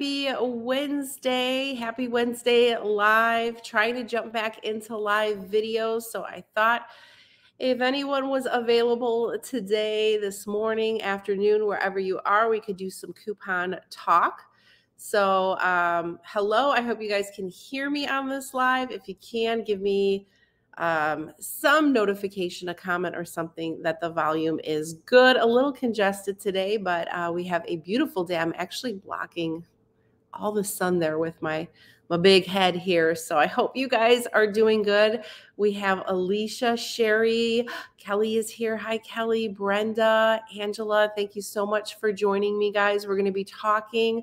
Happy Wednesday. Happy Wednesday live. Trying to jump back into live videos. So I thought if anyone was available today, this morning, afternoon, wherever you are, we could do some coupon talk. So hello, I hope you guys can hear me on this live. If you can, give me some notification, a comment or something that the volume is good. A little congested today, but we have a beautiful day. I'm actually blocking all the sun there with my big head here. So I hope you guys are doing good. We have Alicia, Sherry, Kelly is here. Hi, Kelly, Brenda, Angela. Thank you so much for joining me, guys. We're going to be talking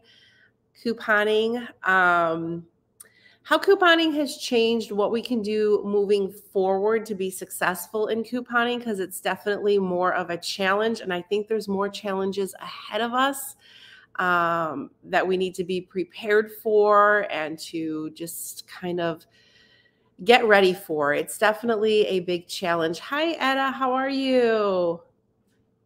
couponing, how couponing has changed, what we can do moving forward to be successful in couponing, because it's definitely more of a challenge. And I think there's more challenges ahead of us that we need to be prepared for and to just kind of get ready for. It's definitely a big challenge. Hi, Etta. How are you?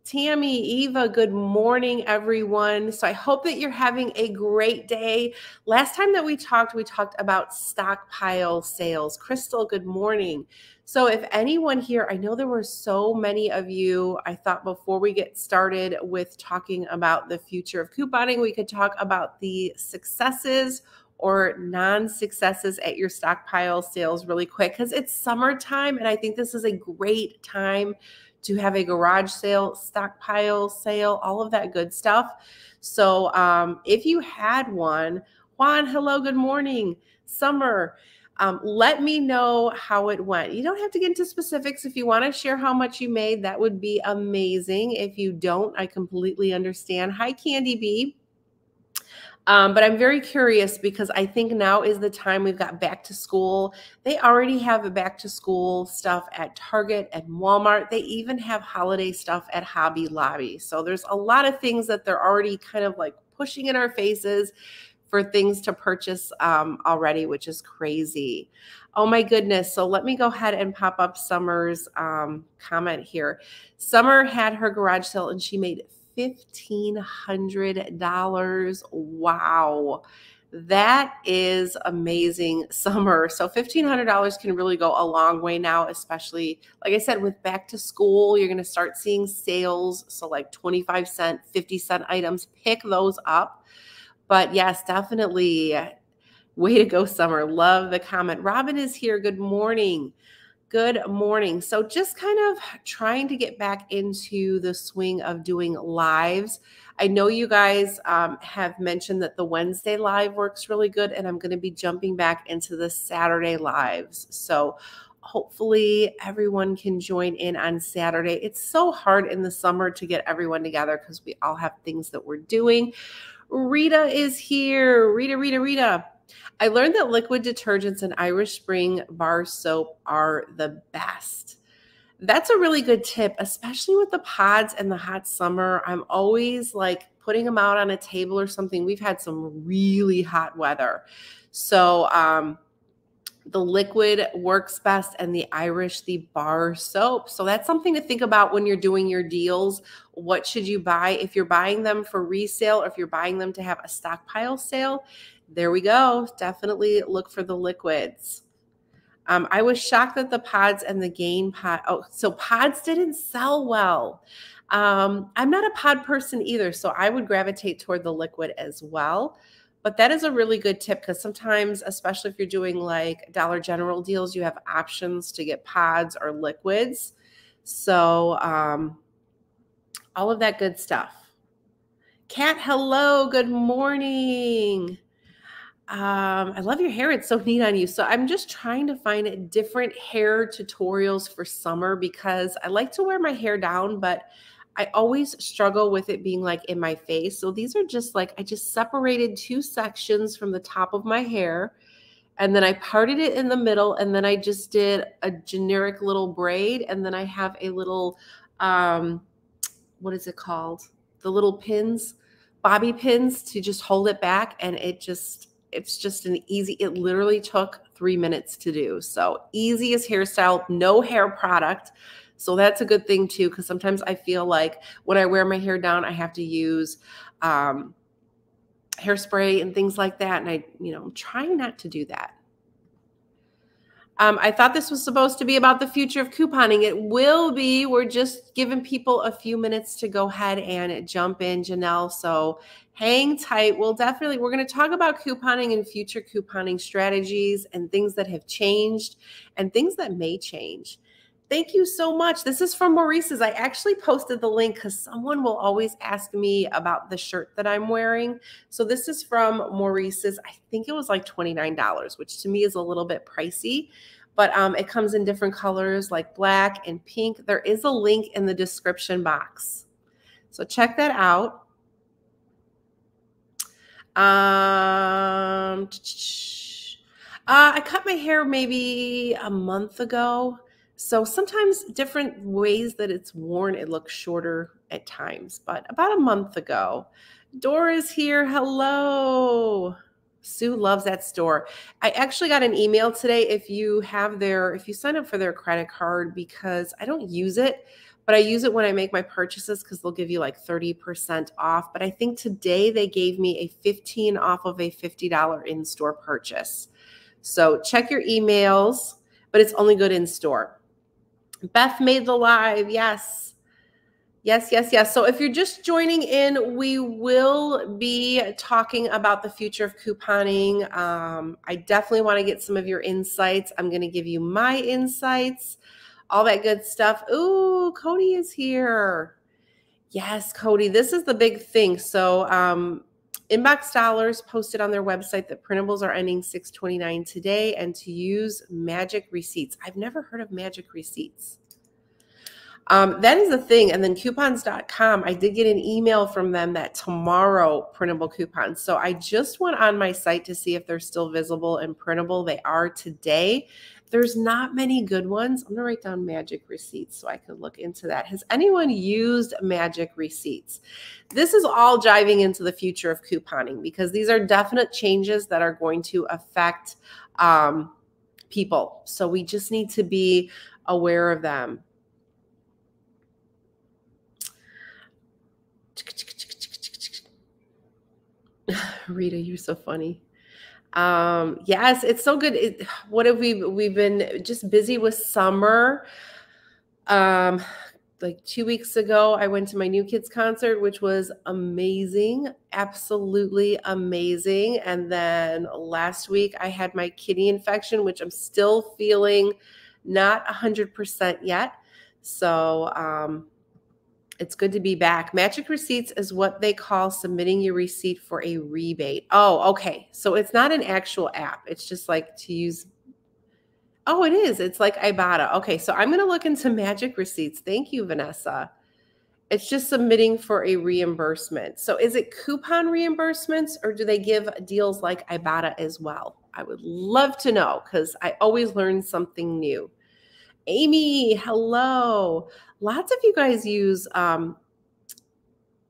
Tammy, Eva, good morning, everyone. So I hope that you're having a great day. Last time that we talked about stockpile sales. Crystal, good morning. So if anyone here, I know there were so many of you, I thought before we get started with talking about the future of couponing, we could talk about the successes or non-successes at your stockpile sales really quick, because it's summertime and I think this is a great time to have a garage sale, stockpile sale, all of that good stuff. So if you had one, Juan, hello, good morning. Summer, let me know how it went. You don't have to get into specifics. If you want to share how much you made, that would be amazing. If you don't, I completely understand. Hi, Candy B. But I'm very curious because I think now is the time. We've got back to school. They already have a back to school stuff at Target and Walmart. They even have holiday stuff at Hobby Lobby. So there's a lot of things that they're already kind of like pushing in our faces for things to purchase already, which is crazy. Oh my goodness. So let me go ahead and pop up Summer's comment here. Summer had her garage sale and she made $1,500. Wow. That is amazing, Summer. So $1,500 can really go a long way now, especially, like I said, with back to school, you're going to start seeing sales. So like 25-cent, 50-cent items, pick those up. But yes, definitely way to go, Summer. Love the comment. Robin is here. Good morning. Good morning. So just kind of trying to get back into the swing of doing lives. I know you guys have mentioned that the Wednesday live works really good, and I'm going to be jumping back into the Saturday lives. So hopefully everyone can join in on Saturday. It's so hard in the summer to get everyone together because we all have things that we're doing. Rita is here. Rita. I learned that liquid detergents and Irish Spring bar soap are the best. That's a really good tip, especially with the pods and the hot summer. I'm always like putting them out on a table or something. We've had some really hot weather. So the liquid works best and the bar soap. So that's something to think about when you're doing your deals. What should you buy? If you're buying them for resale or if you're buying them to have a stockpile sale, there we go. Definitely look for the liquids. I was shocked that the pods and the gain pod. Oh, so pods didn't sell well. I'm not a pod person either, so I would gravitate toward the liquid as well. But that is a really good tip because sometimes, especially if you're doing like Dollar General deals, you have options to get pods or liquids. So all of that good stuff. Kat, hello. Good morning. I love your hair. It's so neat on you. So I'm just trying to find different hair tutorials for summer because I like to wear my hair down, but I always struggle with it being like in my face. So these are just like, I just separated two sections from the top of my hair and then I parted it in the middle and then I just did a generic little braid. And then I have a little, what is it called? The little pins, bobby pins to just hold it back. And it's just an easy, it literally took 3 minutes to do. So easiest hairstyle, no hair product. So that's a good thing too, because sometimes I feel like when I wear my hair down, I have to use hairspray and things like that. And I'm trying not to do that. I thought this was supposed to be about the future of couponing. It will be. We're just giving people a few minutes to go ahead and jump in, Janelle. So hang tight. We're going to talk about couponing and future couponing strategies and things that have changed and things that may change. Thank you so much. This is from Maurices. I actually posted the link because someone will always ask me about the shirt that I'm wearing. So this is from Maurices. I think it was like $29, which to me is a little bit pricey, but it comes in different colors like black and pink. There is a link in the description box. So check that out. I cut my hair maybe a month ago. So sometimes different ways that it's worn, it looks shorter at times, but about a month ago. Dora's here. Hello. Sue loves that store. I actually got an email today if you sign up for their credit card, because I don't use it, but I use it when I make my purchases because they'll give you like 30% off. But I think today they gave me a $15 off of a $50 in-store purchase. So check your emails, but it's only good in store. Beth made the live. Yes. Yes, yes, yes. So if you're just joining in, we will be talking about the future of couponing. I definitely want to get some of your insights. I'm going to give you my insights, all that good stuff. Ooh, Cody is here. Yes, Cody, this is the big thing. So Inbox Dollars posted on their website that printables are ending $6.29 today, and to use magic receipts. I've never heard of magic receipts. That is the thing. And then coupons.com, I did get an email from them that tomorrow printable coupons. So I just went on my site to see if they're still visible and printable. They are today. There's not many good ones. I'm going to write down magic receipts so I can look into that. Has anyone used magic receipts? This is all jiving into the future of couponing because these are definite changes that are going to affect people. So we just need to be aware of them. Rita, you're so funny. Yes, it's so good. What have we've been just busy with summer. Like 2 weeks ago, I went to my New Kids concert, which was amazing, absolutely amazing. And then last week I had my kidney infection, which I'm still feeling not 100% yet. So, it's good to be back. Magic receipts is what they call submitting your receipt for a rebate. Oh, okay. So it's not an actual app. It's just like to use. Oh, it is. It's like IBOTTA. Okay. So I'm going to look into magic receipts. Thank you, Vanessa. It's just submitting for a reimbursement. So is it coupon reimbursements or do they give deals like IBOTTA as well? I would love to know because I always learn something new. Amy, hello. Lots of you guys use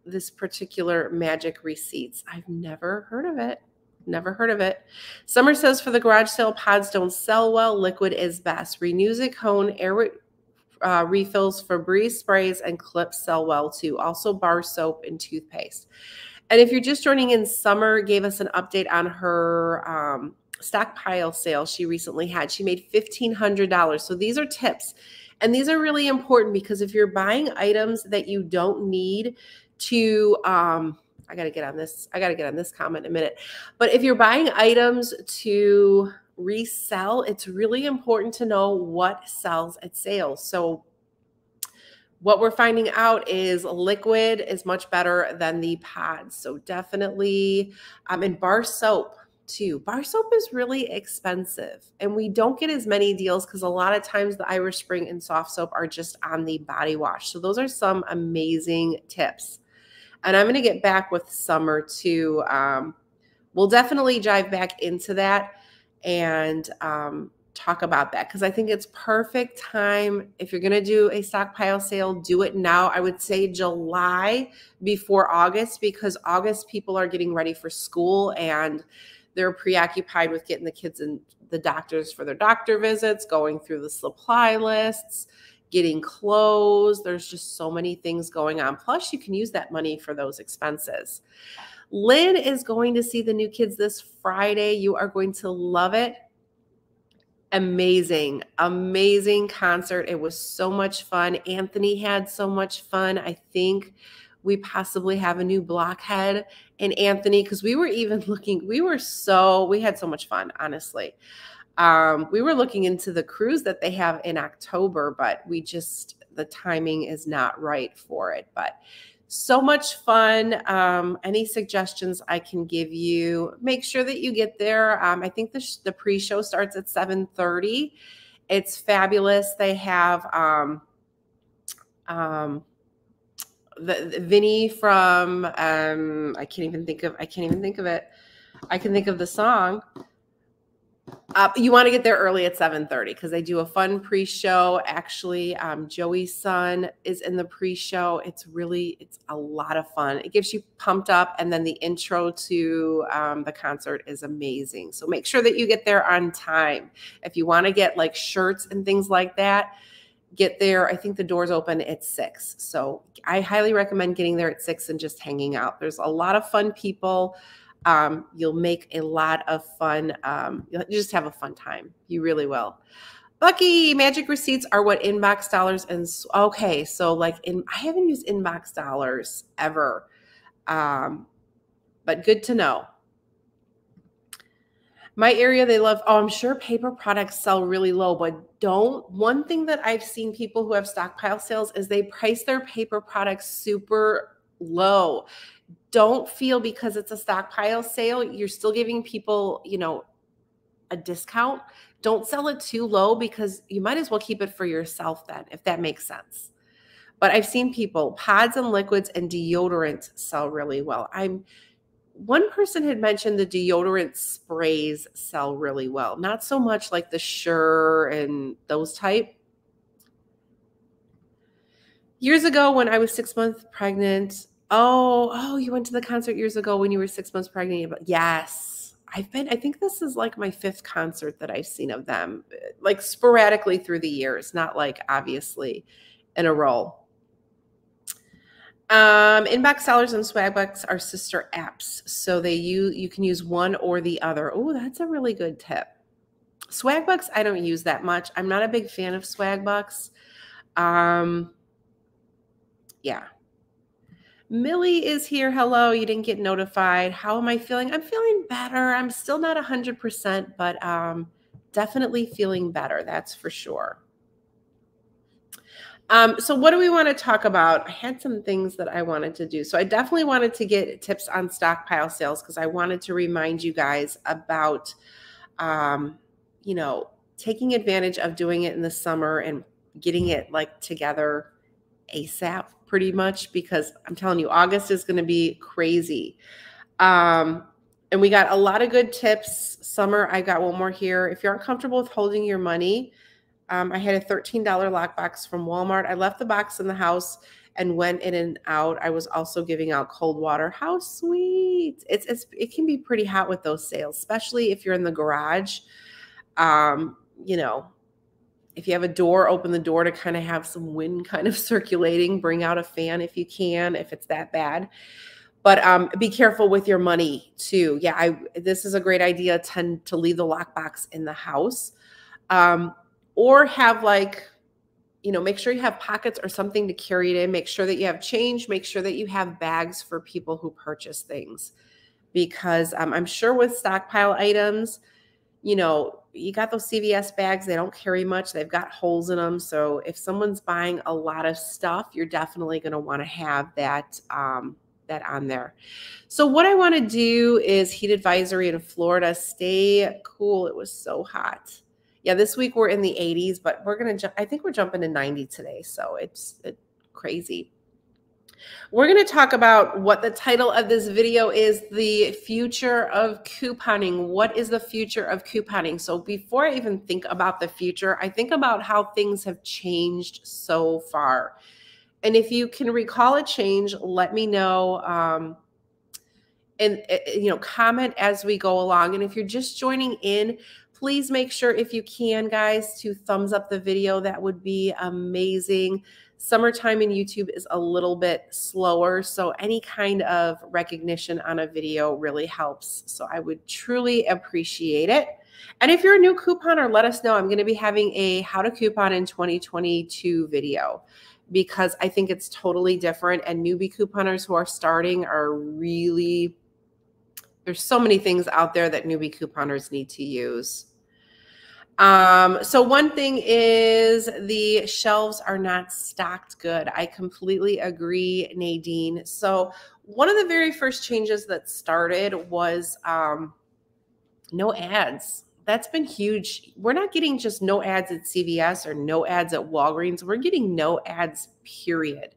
this particular magic receipts. I've never heard of it. Never heard of it. Summer says for the garage sale, pods don't sell well. Liquid is best. Renewick Cone air refills, Febreze sprays, and clips sell well too. Also bar soap and toothpaste. And if you're just joining in, Summer gave us an update on her Stockpile sale she recently had. She made $1,500. So these are tips. And these are really important because if you're buying items that you don't need to, I got to get on this. I got to get on this comment in a minute. But if you're buying items to resell, it's really important to know what sells at sales. So what we're finding out is liquid is much better than the pods. So definitely, and bar soap too. Bar soap is really expensive and we don't get as many deals because a lot of times the Irish Spring and soft soap are just on the body wash. So those are some amazing tips. And I'm going to get back with Summer too. We'll definitely dive back into that and talk about that because I think it's perfect time. If you're going to do a stockpile sale, do it now. I would say July before August because August people are getting ready for school and they're preoccupied with getting the kids and the doctors for their doctor visits, going through the supply lists, getting clothes. There's just so many things going on. Plus, you can use that money for those expenses. Lynn is going to see the new kids this Friday. You are going to love it. Amazing, amazing concert. It was so much fun. Anthony had so much fun. I think we possibly have a new blockhead in Anthony, because we were even looking, we had so much fun, honestly. We were looking into the cruise that they have in October, but the timing is not right for it. But so much fun. Any suggestions I can give you? Make sure that you get there. I think the pre-show starts at 7:30. It's fabulous. They have the Vinny from I can't even think of it. I can think of the song. You want to get there early at 7:30 because they do a fun pre-show. Actually, Joey's son is in the pre-show. It's a lot of fun. It gets you pumped up, and then the intro to the concert is amazing. So make sure that you get there on time. If you want to get like shirts and things like that, get there. I think the doors open at 6. So I highly recommend getting there at 6 and just hanging out. There's a lot of fun people. You'll make a lot of fun. You'll just have a fun time. You really will. Bucky, magic receipts are what inbox dollars and okay. So like I haven't used inbox dollars ever. But good to know. My area, they love, I'm sure paper products sell really low, but one thing that I've seen people who have stockpile sales is they price their paper products super low. Don't feel because it's a stockpile sale, you're still giving people, a discount. Don't sell it too low because you might as well keep it for yourself then, if that makes sense. But I've seen people, pods and liquids and deodorant sell really well. One person had mentioned the deodorant sprays sell really well. Not so much like the Sure and those type. Years ago when I was 6 months pregnant, Oh, you went to the concert years ago when you were 6 months pregnant. Yes, I think this is like my 5th concert that I've seen of them, like sporadically through the years, not like obviously in a row. Inbox sellers and Swagbucks are sister apps. So you can use one or the other. Oh, that's a really good tip. Swagbucks, I don't use that much. I'm not a big fan of Swagbucks. Yeah. Millie is here. Hello. You didn't get notified. How am I feeling? I'm feeling better. I'm still not 100%, but definitely feeling better. That's for sure. So what do we want to talk about? I had some things that I wanted to do. So I definitely wanted to get tips on stockpile sales because I wanted to remind you guys about, taking advantage of doing it in the summer and getting it like together ASAP pretty much, because I'm telling you, August is going to be crazy. And we got a lot of good tips. Summer, I got one more here. If you aren't comfortable with holding your money, I had a $13 lockbox from Walmart. I left the box in the house and went in and out. I was also giving out cold water. How sweet. It can be pretty hot with those sales, especially if you're in the garage. If you have a door, open the door to kind of have some wind kind of circulating. Bring out a fan if you can, if it's that bad. But be careful with your money too. Yeah, this is a great idea to leave the lockbox in the house. Or have make sure you have pockets or something to carry it in. Make sure that you have change. Make sure that you have bags for people who purchase things. Because I'm sure with stockpile items, you got those CVS bags. They don't carry much. They've got holes in them. So if someone's buying a lot of stuff, you're definitely going to want to have that on there. So what I want to do is heat advisory in Florida. Stay cool. It was so hot. Yeah, this week we're in the 80s, but I think we're jumping to 90 today. So it's crazy. We're going to talk about what the title of this video is, the future of couponing. What is the future of couponing? So before I even think about the future, I think about how things have changed so far. And if you can recall a change, let me know. And comment as we go along. And if you're just joining in, please make sure, if you can, guys, to thumbs up the video. That would be amazing. Summertime in YouTube is a little bit slower, so any kind of recognition on a video really helps. So I would truly appreciate it. And if you're a new couponer, let us know. I'm going to be having a how to coupon in 2022 video, because I think it's totally different, and newbie couponers who are starting are really, there's so many things out there that newbie couponers need to use. So one thing is the shelves are not stocked good. I completely agree, Nadine. So one of the very first changes that started was no ads. That's been huge. We're not getting just no ads at CVS or no ads at Walgreens. We're getting no ads, period.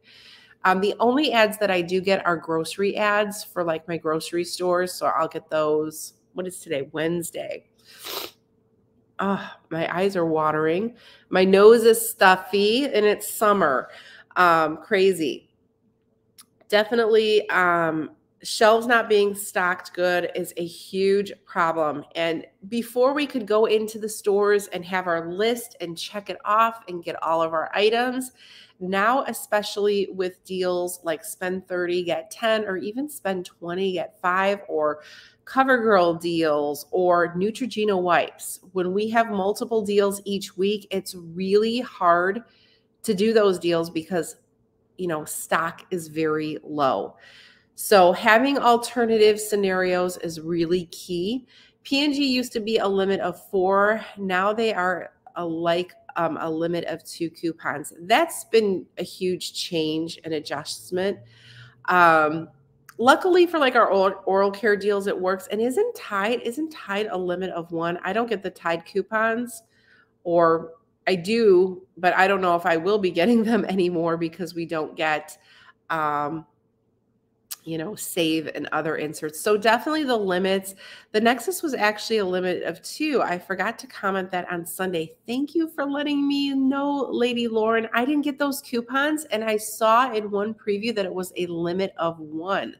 The only ads that I do get are grocery ads for like my grocery stores. So I'll get those. What is today? Wednesday. Oh, my eyes are watering. My nose is stuffy, and it's summer. Crazy. Definitely, shelves not being stocked good is a huge problem. And before we could go into the stores and have our list and check it off and get all of our items, now, especially with deals like spend 30, get 10, or even spend 20, get 5, or CoverGirl deals or Neutrogena wipes, when we have multiple deals each week, it's really hard to do those deals because, you know, stock is very low. So having alternative scenarios is really key. P&G used to be a limit of 4. Now they are a limit of 2 coupons. That's been a huge change and adjustment. Luckily for like our oral care deals, it works. And isn't Tide a limit of 1? I don't get the Tide coupons, or I do, but I don't know if I will be getting them anymore because we don't get, you know, Save and other inserts. So definitely the limits. The Nexus was actually a limit of 2. I forgot to comment that on Sunday. Thank you for letting me know, Lady Lauren. I didn't get those coupons, and I saw in one preview that it was a limit of 1,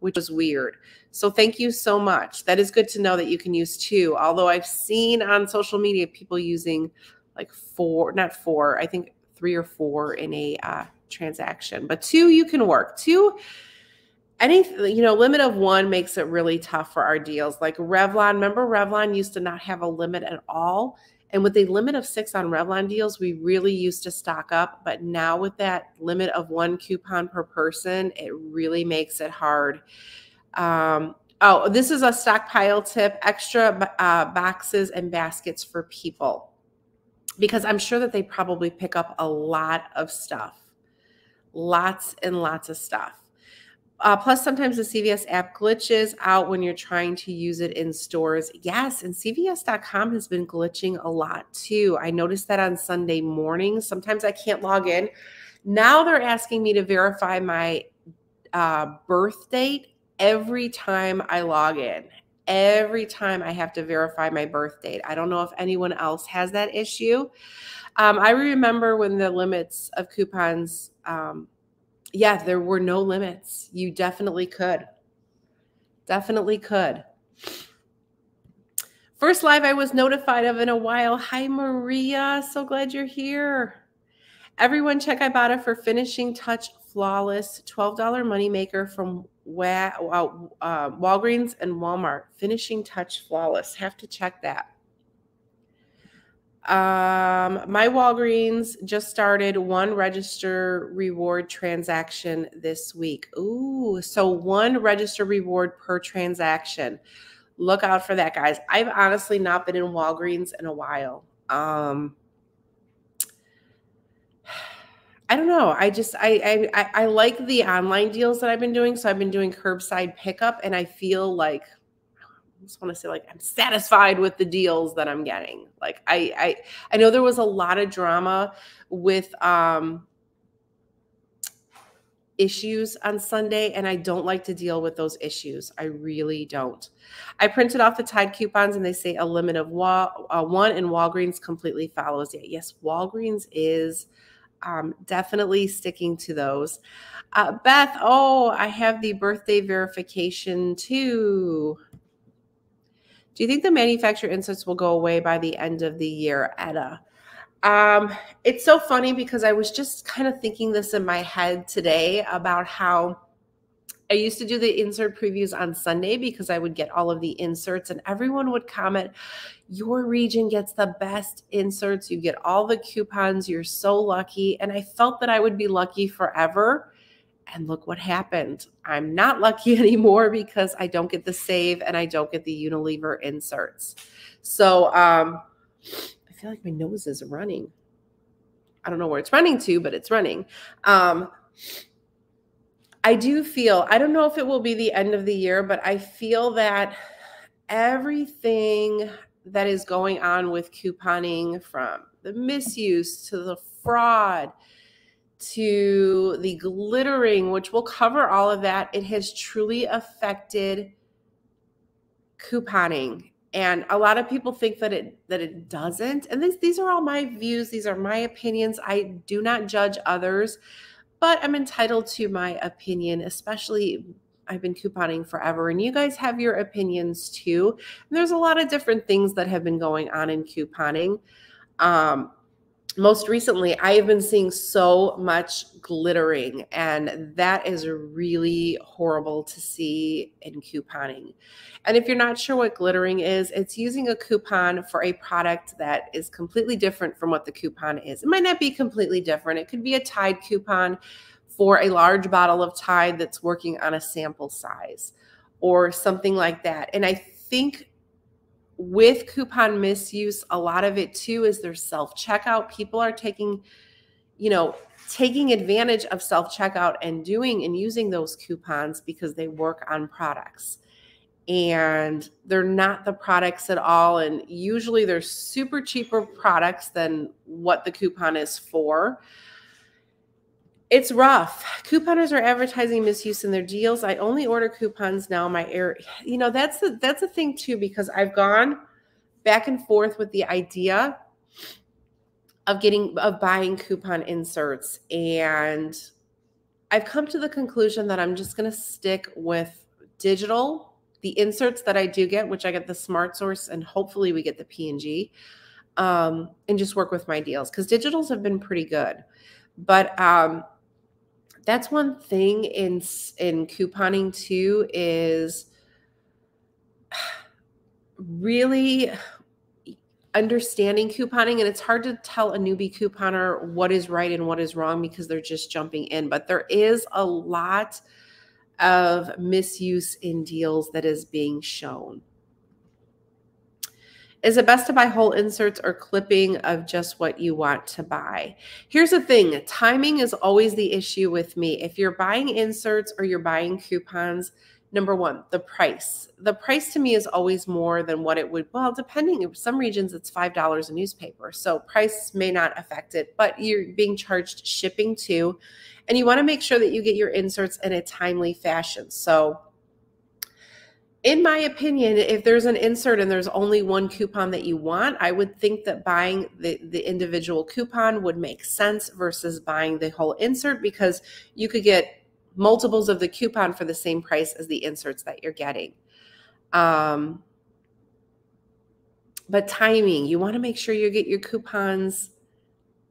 which was weird. So thank you so much. That is good to know that you can use 2. Although I've seen on social media people using like 4, not 4, I think 3 or 4 in a transaction. But 2, you can work. 2, you know, limit of 1 makes it really tough for our deals. Like Revlon, remember Revlon used to not have a limit at all? And with a limit of 6 on Revlon deals, we really used to stock up. But now with that limit of 1 coupon per person, it really makes it hard. Oh, this is a Stockpile tip: extra boxes and baskets for people, because I'm sure that they probably pick up a lot of stuff, lots and lots of stuff. Plus, sometimes the CVS app glitches out when you're trying to use it in stores. Yes, and CVS.com has been glitching a lot too. I noticed that on Sunday mornings. Sometimes I can't log in. Now they're asking me to verify my birth date every time I log in. Every time I have to verify my birth date. I don't know if anyone else has that issue. I remember when the limits of coupons, yeah, there were no limits. You definitely could. Definitely could. First live I was notified of in a while. Hi, Maria. So glad you're here. Everyone check IBOTTA for Finishing Touch Flawless. $12 moneymaker from Walgreens and Walmart. Finishing Touch Flawless. Have to check that. My Walgreens just started 1 register reward transaction this week. Ooh, so 1 register reward per transaction. Look out for that, guys. I've honestly not been in Walgreens in a while. I don't know. I like the online deals that I've been doing. So I've been doing curbside pickup, and I feel like, I just want to say, like, I'm satisfied with the deals that I'm getting. Like I know there was a lot of drama with issues on Sunday, and I don't like to deal with those issues. I really don't. I printed off the Tide coupons, and they say a limit of 1, and Walgreens completely follows it. Yes, Walgreens is definitely sticking to those. Beth, oh, I have the birthday verification too. Do you think the manufacturer inserts will go away by the end of the year, Etta? It's so funny because I was just kind of thinking this in my head today about how I used to do the insert previews on Sunday because I would get all of the inserts and everyone would comment, your region gets the best inserts. You get all the coupons. You're so lucky. And I felt that I would be lucky forever. And look what happened. I'm not lucky anymore because I don't get the save and I don't get the Unilever inserts. So I feel like my nose is running. I don't know where it's running to, but it's running. I do feel, I don't know if it will be the end of the year, but I feel that everything that is going on with couponing, from the misuse to the fraud to the glittering, which will cover all of that, it has truly affected couponing. And a lot of people think that it doesn't. And these are all my views. These are my opinions. I do not judge others, but I'm entitled to my opinion, especially I've been couponing forever and you guys have your opinions too. And there's a lot of different things that have been going on in couponing. Most recently, I have been seeing so much glittering, and that is really horrible to see in couponing. And if you're not sure what glittering is, it's using a coupon for a product that is completely different from what the coupon is. It might not be completely different. It could be a Tide coupon for a large bottle of Tide that's working on a sample size or something like that. And I think with coupon misuse, a lot of it too is their self-checkout. People are taking advantage of self-checkout and using those coupons because they work on products. And they're not the products at all. And usually they're super cheaper products than what the coupon is for. It's rough. Couponers are advertising misuse in their deals. I only order coupons now. That's the thing too, because I've gone back and forth with the idea of buying coupon inserts, and I've come to the conclusion that I'm just going to stick with digital. The inserts that I do get, which I get the Smart Source, and hopefully we get the P&G, and just work with my deals because digitals have been pretty good. But that's one thing in couponing too, is really understanding couponing. And it's hard to tell a newbie couponer what is right and what is wrong because they're just jumping in. But there is a lot of misuse in deals that is being shown. Is it best to buy whole inserts or clipping of just what you want to buy? Here's the thing. Timing is always the issue with me. If you're buying inserts or you're buying coupons, number one, the price. The price to me is always more than what it would, well, depending. In some regions, it's $5 a newspaper. So price may not affect it, but you're being charged shipping too. And you want to make sure that you get your inserts in a timely fashion. So in my opinion, if there's an insert and there's only one coupon that you want, I would think that buying the individual coupon would make sense versus buying the whole insert, because you could get multiples of the coupon for the same price as the inserts that you're getting. But timing, you want to make sure you get your coupons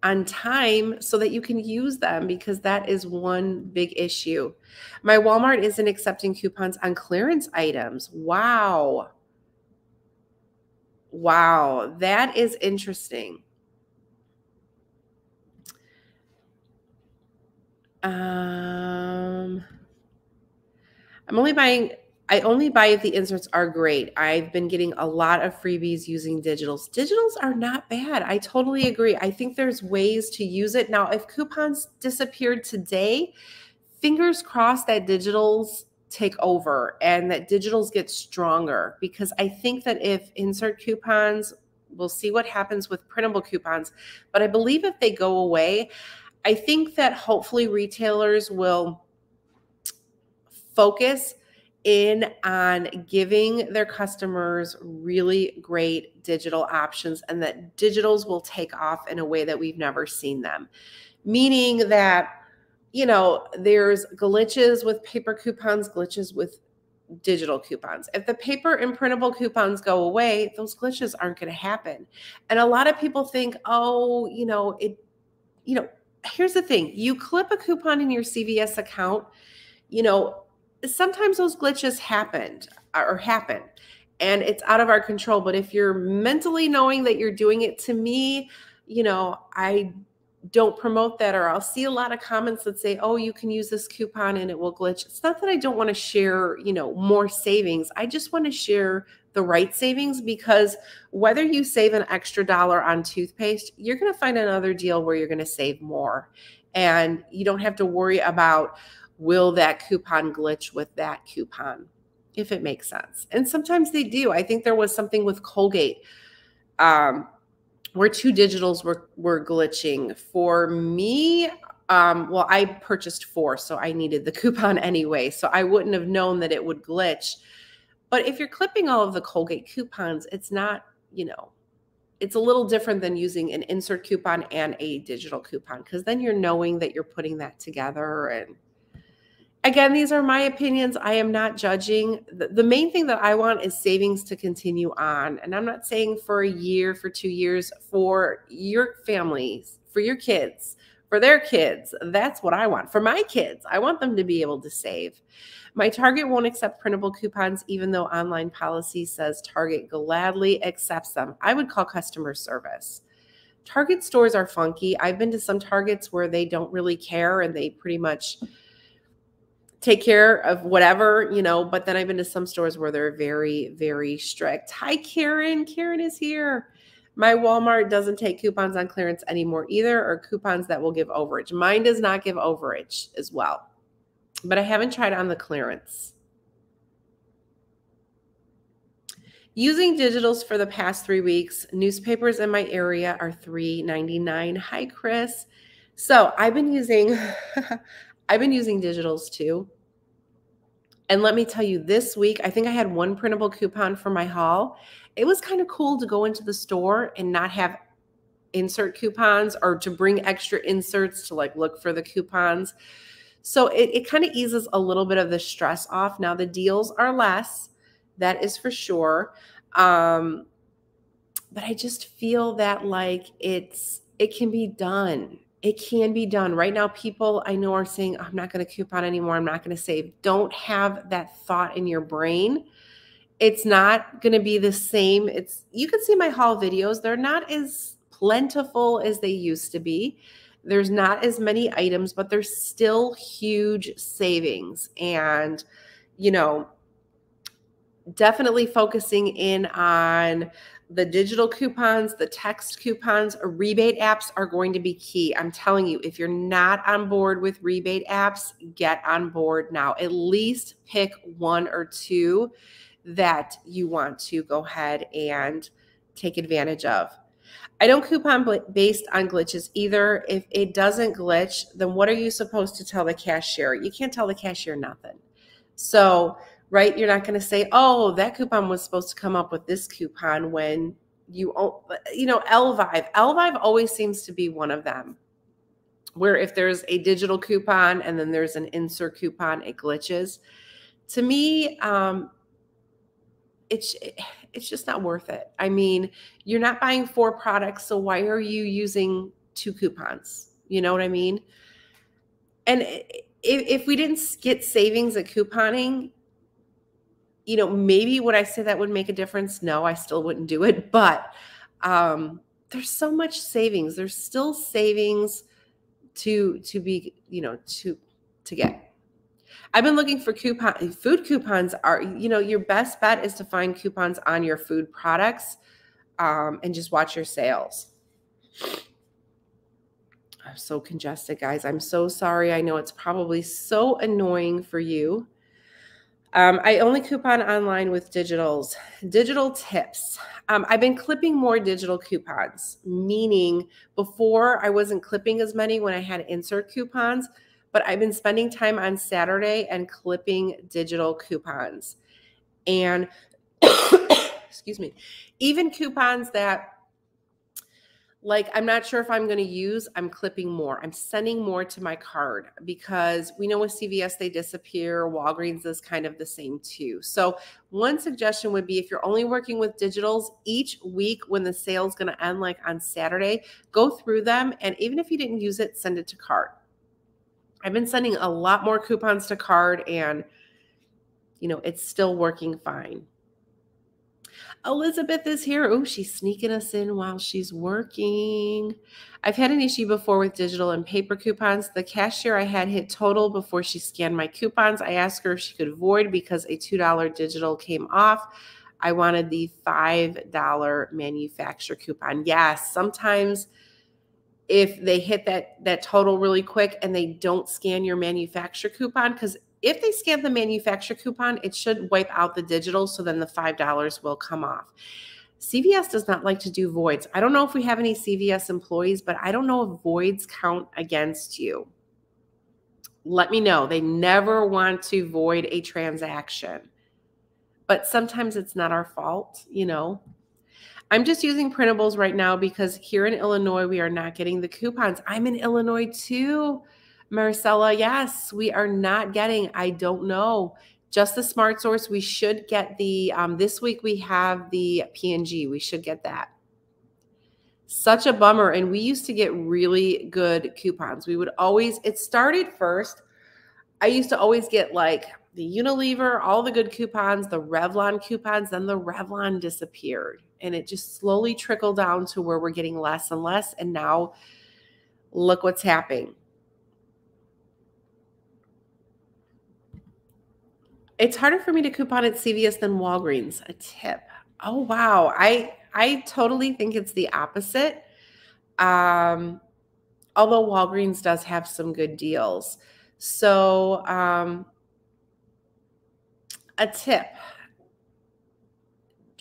on time so that you can use them, because that is one big issue. My Walmart isn't accepting coupons on clearance items. Wow. Wow, that is interesting. I only buy if the inserts are great. I've been getting a lot of freebies using digitals. Digitals are not bad. I totally agree. I think there's ways to use it. Now, if coupons disappeared today, fingers crossed that digitals take over and that digitals get stronger, because I think that if insert coupons, we'll see what happens with printable coupons, but I believe if they go away, I think that hopefully retailers will focus in on giving their customers really great digital options, and that digitals will take off in a way that we've never seen them. Meaning that, there's glitches with paper coupons, glitches with digital coupons. If the paper and printable coupons go away, those glitches aren't going to happen. And a lot of people think, oh, here's the thing. You clip a coupon in your CVS account, sometimes those glitches happen, and it's out of our control. But if you're mentally knowing that you're doing it, to me, I don't promote that, or I'll see a lot of comments that say, oh, you can use this coupon and it will glitch. It's not that I don't want to share, more savings. I just want to share the right savings, because whether you save an extra $1 on toothpaste, you're going to find another deal where you're going to save more. And you don't have to worry about, will that coupon glitch with that coupon, if it makes sense. And sometimes they do. I think there was something with Colgate, where 2 digitals were glitching. For me, well, I purchased 4, so I needed the coupon anyway, so I wouldn't have known that it would glitch. But if you're clipping all of the Colgate coupons, it's not, it's a little different than using an insert coupon and a digital coupon, because then you're knowing that you're putting that together. And again, these are my opinions. I am not judging. The main thing that I want is savings to continue on. And I'm not saying for a year, for 2 years, for your families, for your kids, for their kids. That's what I want. For my kids, I want them to be able to save. My Target won't accept printable coupons, even though online policy says Target gladly accepts them. I would call customer service. Target stores are funky. I've been to some Targets where they don't really care, and they pretty much take care of whatever, but then I've been to some stores where they're very, very strict. Hi, Karen. Karen is here. My Walmart doesn't take coupons on clearance anymore either, or coupons that will give overage. Mine does not give overage as well, but I haven't tried on the clearance. Using digitals for the past 3 weeks. Newspapers in my area are $3.99. Hi, Chris. So I've been using digitals too. And let me tell you, this week, I think I had 1 printable coupon for my haul. It was kind of cool to go into the store and not have insert coupons, or to bring extra inserts to look for the coupons. So it kind of eases a little bit of the stress off. Now the deals are less, that is for sure. But I just feel that it can be done. It can be done. Right now, people I know are saying, I'm not going to coupon anymore. I'm not going to save. Don't have that thought in your brain. It's not going to be the same. You can see my haul videos. They're not as plentiful as they used to be. There's not as many items, but there's still huge savings. And, definitely focusing in on the digital coupons, the text coupons. Rebate apps are going to be key. I'm telling you, if you're not on board with rebate apps, get on board now. At least pick 1 or 2 that you want to go ahead and take advantage of. I don't coupon based on glitches either. If it doesn't glitch, then what are you supposed to tell the cashier? You can't tell the cashier nothing. So, right, you're not going to say, oh, that coupon was supposed to come up with this coupon when Elvive always seems to be one of them, where if there's a digital coupon and then there's an insert coupon, it glitches. To me, it's just not worth it. I mean, you're not buying 4 products, so why are you using 2 coupons? You know what I mean? And if we didn't get savings at couponing, maybe would I say that would make a difference? No, I still wouldn't do it. But there's so much savings. There's still savings to be, to get. I've been looking for food coupons. Your best bet is to find coupons on your food products, and just watch your sales. I'm so congested, guys. I'm so sorry. I know it's probably so annoying for you. I only coupon online with digitals. Digital tips. I've been clipping more digital coupons, meaning before I wasn't clipping as many when I had insert coupons, but I've been spending time on Saturday and clipping digital coupons. And excuse me, even coupons that Like, I'm not sure if I'm going to use, I'm clipping more. I'm sending more to my card because we know with CVS, they disappear. Walgreens is kind of the same too. So one suggestion would be if you're only working with digitals each week when the sale is going to end, like on Saturday, go through them. And even if you didn't use it, send it to card. I've been sending a lot more coupons to card and, you know, it's still working fine. Elizabeth is here. Oh, she's sneaking us in while she's working. I've had an issue before with digital and paper coupons. The cashier I had hit total before she scanned my coupons. I asked her if she could void because a $2 digital came off. I wanted the $5 manufacturer coupon. Yes, sometimes if they hit that total really quick and they don't scan your manufacturer coupon, because if they scan the manufacturer coupon, it should wipe out the digital, so then the $5 will come off. CVS does not like to do voids. I don't know if we have any CVS employees, but I don't know if voids count against you. Let me know. They never want to void a transaction, but sometimes it's not our fault, you know. I'm just using printables right now because here in Illinois, we are not getting the coupons. I'm in Illinois too, Marcella. Yes, we are not getting, I don't know, just the Smart Source. We should get the, this week we have the P&G. We should get that. Such a bummer. And we used to get really good coupons. We would always, it started first. I used to always get like the Unilever, all the good coupons, the Revlon coupons, then the Revlon disappeared. And it just slowly trickled down to where we're getting less and less. And now look what's happening. It's harder for me to coupon at CVS than Walgreens. A tip. Oh, wow. I totally think it's the opposite. Although Walgreens does have some good deals. So a tip.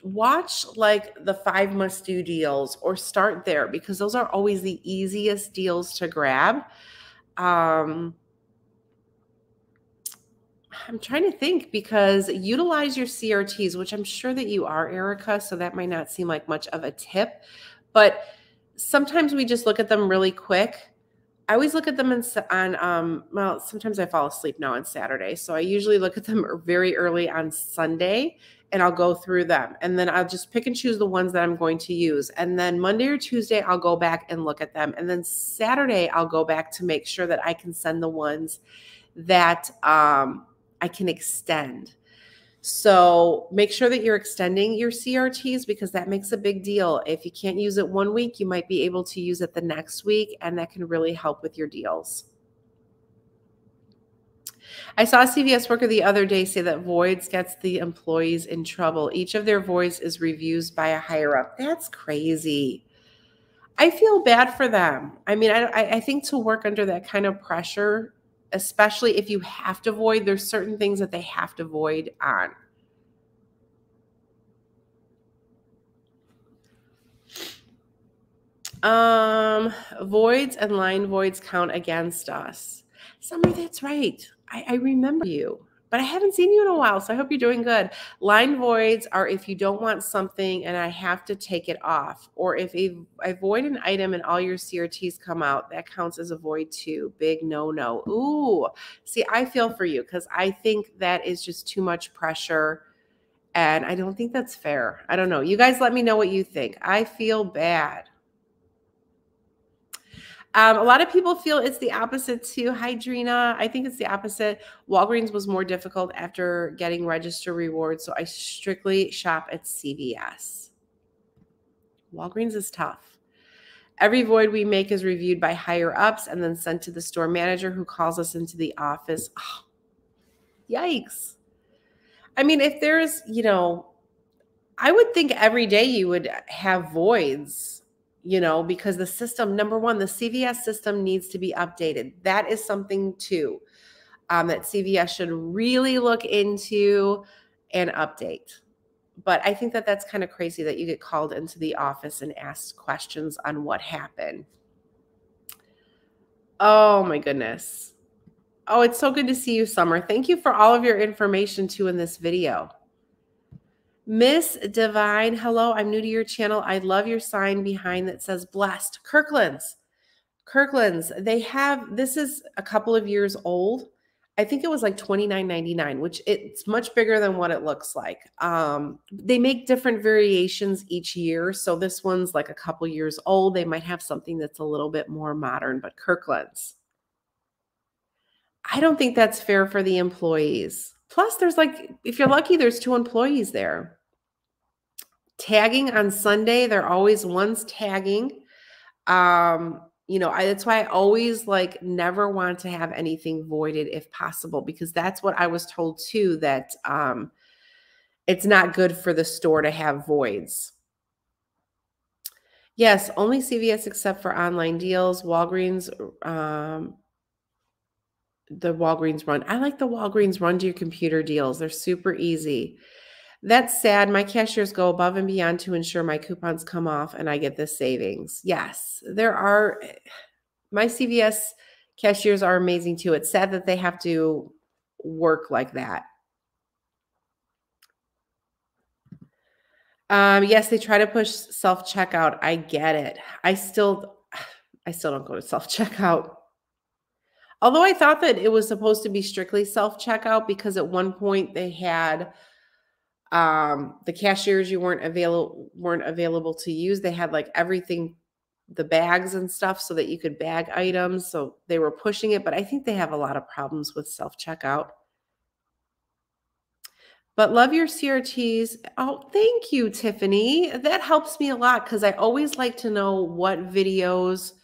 Watch like the 5 must-do deals or start there because those are always the easiest deals to grab. I'm trying to think because utilize your CRTs, which I'm sure that you are, Erica, so that might not seem like much of a tip, but sometimes we just look at them really quick. I always look at them well, sometimes I fall asleep now on Saturday, so I usually look at them very early on Sunday, and I'll go through them. And then I'll just pick and choose the ones that I'm going to use. And then Monday or Tuesday, I'll go back and look at them. And then Saturday, I'll go back to make sure that I can send the ones that I can extend. So make sure that you're extending your CRTs because that makes a big deal. If you can't use it one week, you might be able to use it the next week, and that can really help with your deals. I saw a CVS worker the other day say that voids gets the employees in trouble. Each of their voids is reviewed by a higher up. That's crazy. I feel bad for them. I mean, I think to work under that kind of pressure, especially if you have to void, there's certain things that they have to void on. Voids and line voids count against us. Summer, that's right. I remember you, but I haven't seen you in a while, so I hope you're doing good. Line voids are if you don't want something and I have to take it off, or if I void an item and all your CRTs come out, that counts as a void too. Big no-no. Ooh, see, I feel for you because I think that is just too much pressure, and I don't think that's fair. I don't know. You guys let me know what you think. I feel bad. A lot of people feel it's the opposite too. Hi, Drina. I think it's the opposite. Walgreens was more difficult after getting register rewards, so I strictly shop at CVS. Walgreens is tough. Every void we make is reviewed by higher ups and then sent to the store manager who calls us into the office. Oh, yikes. I mean, if there's, you know, I would think every day you would have voids. You know, because the system, number one, the CVS system needs to be updated. That is something too that CVS should really look into and update. But I think that that's kind of crazy that you get called into the office and asked questions on what happened. Oh my goodness. Oh, it's so good to see you, Summer. Thank you for all of your information too in this video. Miss Divine, hello. I'm new to your channel. I love your sign behind that says blessed. Kirkland's, they have, this is a couple of years old. I think it was like $29.99, which it's much bigger than what it looks like. They make different variations each year. So this one's like a couple years old. They might have something that's a little bit more modern, but Kirkland's. I don't think that's fair for the employees. Plus, there's like, if you're lucky, there's 2 employees there. Tagging on Sunday, they're always one's tagging. You know, that's why I always like never want to have anything voided if possible, because that's what I was told too, that it's not good for the store to have voids. Yes, only CVS except for online deals. Walgreens, the Walgreens run. I like the Walgreens run to your computer deals. They're super easy. That's sad. My cashiers go above and beyond to ensure my coupons come off and I get the savings. Yes, there are. My CVS cashiers are amazing too. It's sad that they have to work like that. Yes, they try to push self-checkout. I get it. I still don't go to self-checkout. Although I thought that it was supposed to be strictly self-checkout, because at one point they had the cashiers you weren't available to use. They had like everything, the bags and stuff, so that you could bag items. So they were pushing it, but I think they have a lot of problems with self-checkout. But love your CRTs. Oh, thank you, Tiffany. That helps me a lot, because I always like to know what videos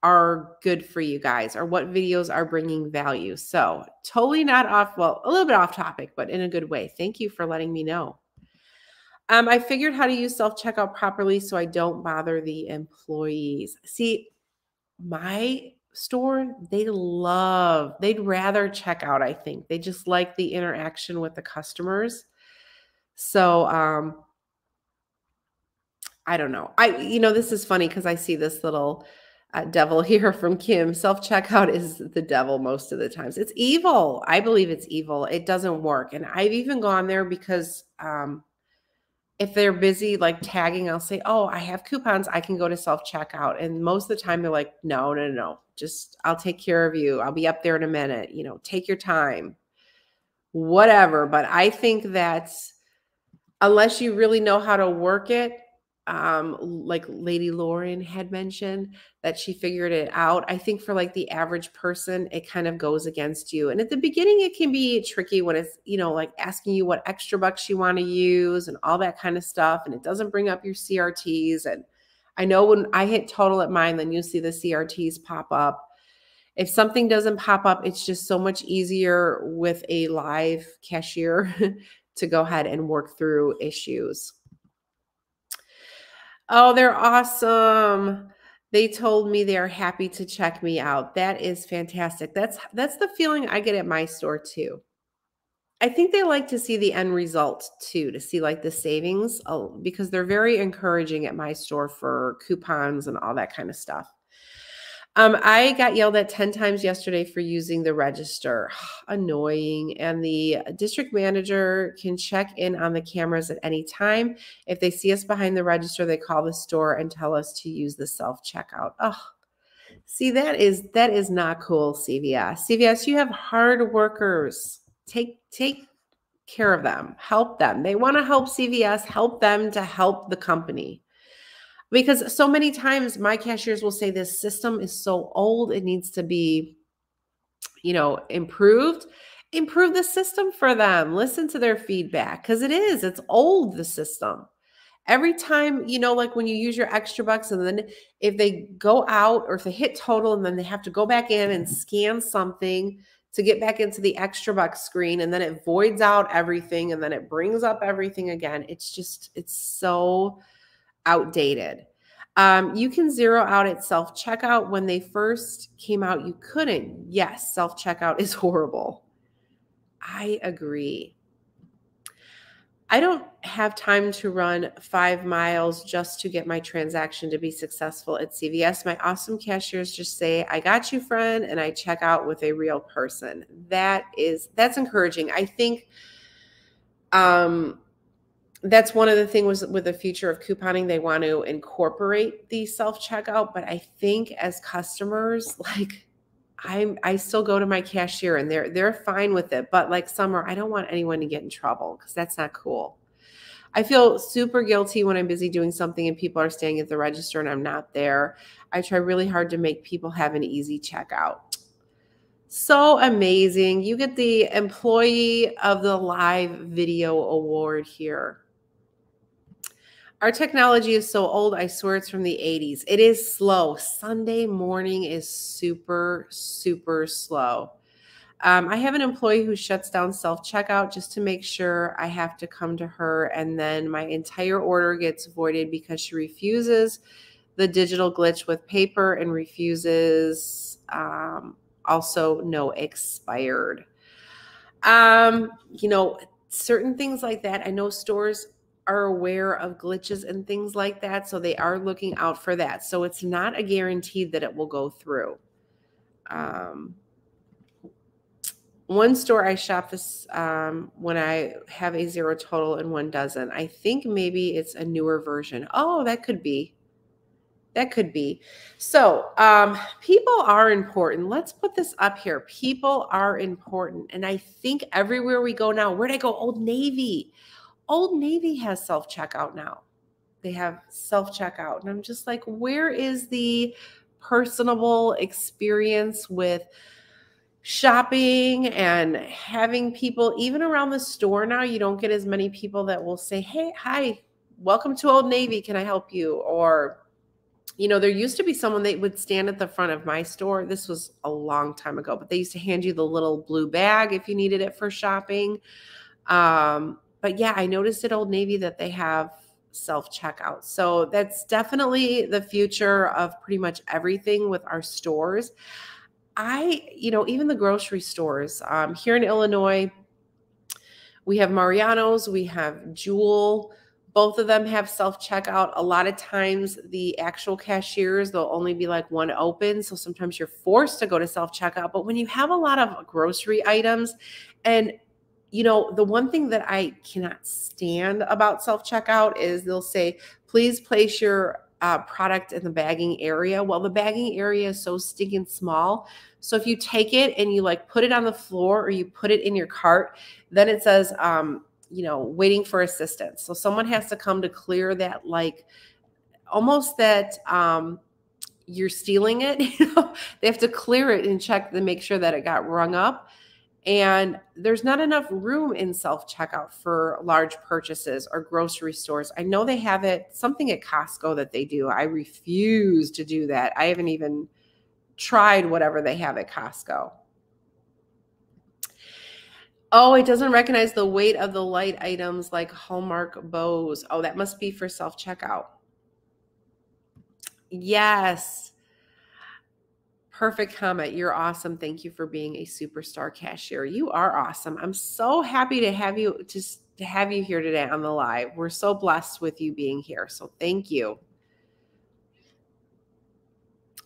are good for you guys, or what videos are bringing value. So totally not off, well, a little bit off topic, but in a good way. Thank you for letting me know. I figured how to use self-checkout properly so I don't bother the employees. See, my store, they'd rather check out, I think. They just like the interaction with the customers. So, I don't know. This is funny because I see this little devil here from Kim. Self-checkout is the devil most of the times. It's evil. I believe it's evil. It doesn't work. And I've even gone there because if they're busy like tagging, I'll say, oh, I have coupons. I can go to self-checkout. And most of the time they're like, no. Just, I'll take care of you. I'll be up there in a minute. Take your time. Whatever. But I think that unless you really know how to work it, like Lady Lauren had mentioned that she figured it out. I think for like the average person, it kind of goes against you. And at the beginning, it can be tricky when it's, like asking you what extra bucks you want to use and all that kind of stuff. And it doesn't bring up your CRTs. And I know when I hit total at mine, then you see the CRTs pop up. If something doesn't pop up, it's just so much easier with a live cashier to go ahead and work through issues. Oh, they're awesome. They told me they are happy to check me out. That is fantastic. That's the feeling I get at my store too. I think they like to see the end result too, to see like the savings, because they're very encouraging at my store for coupons and all that kind of stuff. I got yelled at 10 times yesterday for using the register. Annoying. And the district manager can check in on the cameras at any time. If they see us behind the register, they call the store and tell us to use the self-checkout. Oh, see, that is not cool, CVS. CVS, you have hard workers. Take care of them. Help them. They want to help CVS. Help them to help the company. Because so many times my cashiers will say this system is so old, it needs to be, improved. Improve the system for them. Listen to their feedback, because it's old, the system. Every time, like when you use your extra bucks and then if they go out or if they hit total and then they have to go back in and scan something to get back into the extra bucks screen, and then it voids out everything and then it brings up everything again. It's so outdated. You can zero out at self-checkout. When they first came out, you couldn't. Yes, self-checkout is horrible. I agree. I don't have time to run 5 miles just to get my transaction to be successful at CVS. My awesome cashiers just say, I got you, friend, and I check out with a real person. That's encouraging. I think that's one of the things with the future of couponing. They want to incorporate the self-checkout, but I think as customers, like I still go to my cashier and they're fine with it. But like Summer, I don't want anyone to get in trouble because that's not cool. I feel super guilty when I'm busy doing something and people are staying at the register and I'm not there. I try really hard to make people have an easy checkout. So amazing. You get the Employee of the Live Video Award here. Our technology is so old, I swear it's from the 80s. It is slow. Sunday morning is super, super slow. I have an employee who shuts down self-checkout just to make sure I have to come to her, and then my entire order gets voided because she refuses the digital glitch with paper and refuses also no expired. You know, certain things like that. I know stores are aware of glitches and things like that, so they are looking out for that. So it's not a guarantee that it will go through. One store I shop this when I have a zero total and one doesn't. I think maybe it's a newer version. Oh, that could be. That could be. So people are important. Let's put this up here. People are important. And I think everywhere we go now, where'd I go? Old Navy. Old Navy has self-checkout now. They have self-checkout. And I'm just like, where is the personable experience with shopping and having people, even around the store now? You don't get as many people that will say, hey, hi, welcome to Old Navy. Can I help you? Or, you know, there used to be someone that would stand at the front of my store. This was a long time ago, but they used to hand you the little blue bag if you needed it for shopping. But yeah, I noticed at Old Navy that they have self-checkout. So that's definitely the future of pretty much everything with our stores. You know, even the grocery stores here in Illinois, we have Mariano's, we have Jewel. Both of them have self-checkout. A lot of times the actual cashiers, there'll only be like one open. So sometimes you're forced to go to self-checkout. But when you have a lot of grocery items, and you know, the one thing that I cannot stand about self-checkout is they'll say, please place your product in the bagging area. Well, the bagging area is so stinking small. So if you take it and you like put it on the floor or you put it in your cart, then it says, you know, waiting for assistance. So someone has to come to clear that, like almost that you're stealing it. You know, they have to clear it and check to make sure that it got rung up. And there's not enough room in self-checkout for large purchases or grocery stores. I know they have it, something at Costco that they do. I refuse to do that. I haven't even tried whatever they have at Costco. Oh, it doesn't recognize the weight of the light items like Hallmark bows. Oh, that must be for self-checkout. Yes. Perfect comment. You're awesome. Thank you for being a superstar cashier. You are awesome. I'm so happy to have you here today on the live. We're so blessed with you being here. So thank you.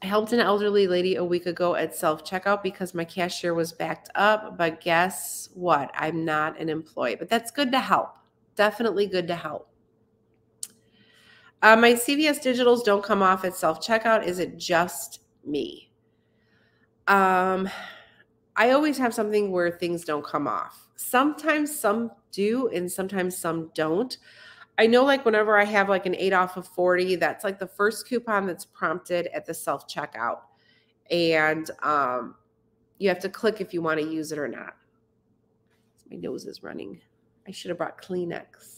I helped an elderly lady a week ago at self-checkout because my cashier was backed up. But guess what? I'm not an employee. But that's good to help. Definitely good to help. My CVS digitals don't come off at self-checkout. Is it just me? I always have something where things don't come off. Sometimes some do and sometimes some don't. I know like whenever I have like an 8 off of 40, that's like the first coupon that's prompted at the self-checkout. And you have to click if you want to use it or not. My nose is running. I should have brought Kleenex.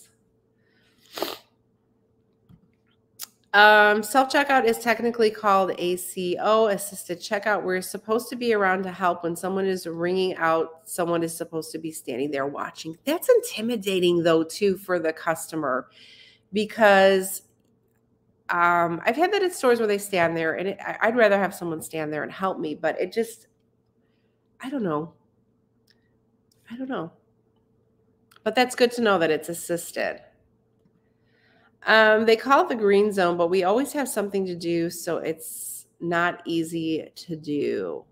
Self-checkout is technically called ACO, assisted checkout. We're supposed to be around to help. When someone is ringing out, someone is supposed to be standing there watching. That's intimidating though too for the customer, because I've had that at stores where they stand there and I'd rather have someone stand there and help me, but it just, I don't know. But that's good to know that it's assisted. They call it the green zone, but we always have something to do, so it's not easy to do.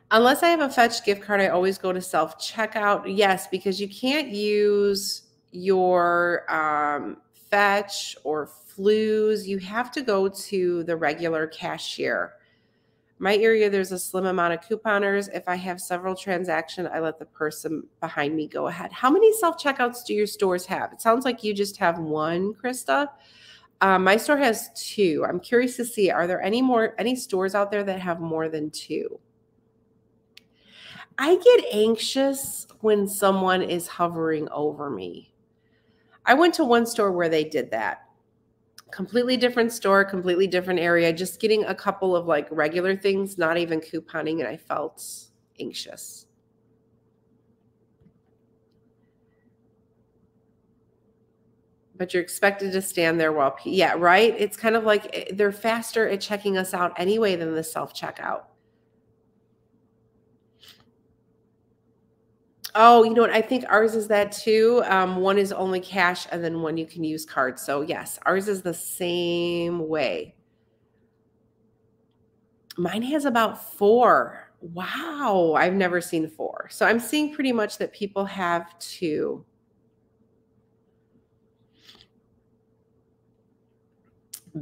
Unless I have a Fetch gift card, I always go to self-checkout. Yes, because you can't use your fetch or flues, you have to go to the regular cashier. My area, there's a slim amount of couponers. If I have several transactions, I let the person behind me go ahead. How many self-checkouts do your stores have? It sounds like you just have one, Krista. My store has 2. I'm curious to see, are there any stores out there that have more than 2? I get anxious when someone is hovering over me. I went to one store where they did that. Completely different store, completely different area, just getting a couple of like regular things, not even couponing, and I felt anxious. But you're expected to stand there while, yeah, right? It's kind of like they're faster at checking us out anyway than the self-checkout. Oh, you know what? I think ours is that too. One is only cash and then one you can use cards. So yes, ours is the same way. Mine has about 4. Wow. I've never seen 4. So I'm seeing pretty much that people have 2.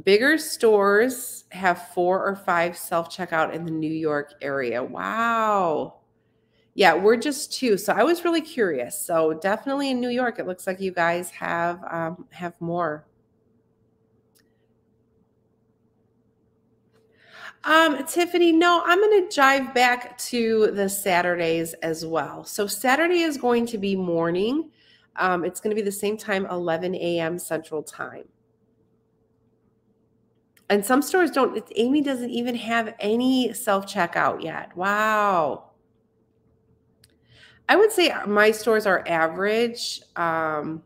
Bigger stores have 4 or 5 self-checkout in the New York area. Wow. Yeah, we're just 2. So I was really curious. So definitely in New York, it looks like you guys have more. Tiffany, no, I'm going to jive back to the Saturdays as well. So Saturday is going to be morning. It's going to be the same time, 11 a.m. Central Time. And some stores don't. Amy doesn't even have any self-checkout yet. Wow. I would say my stores are average. You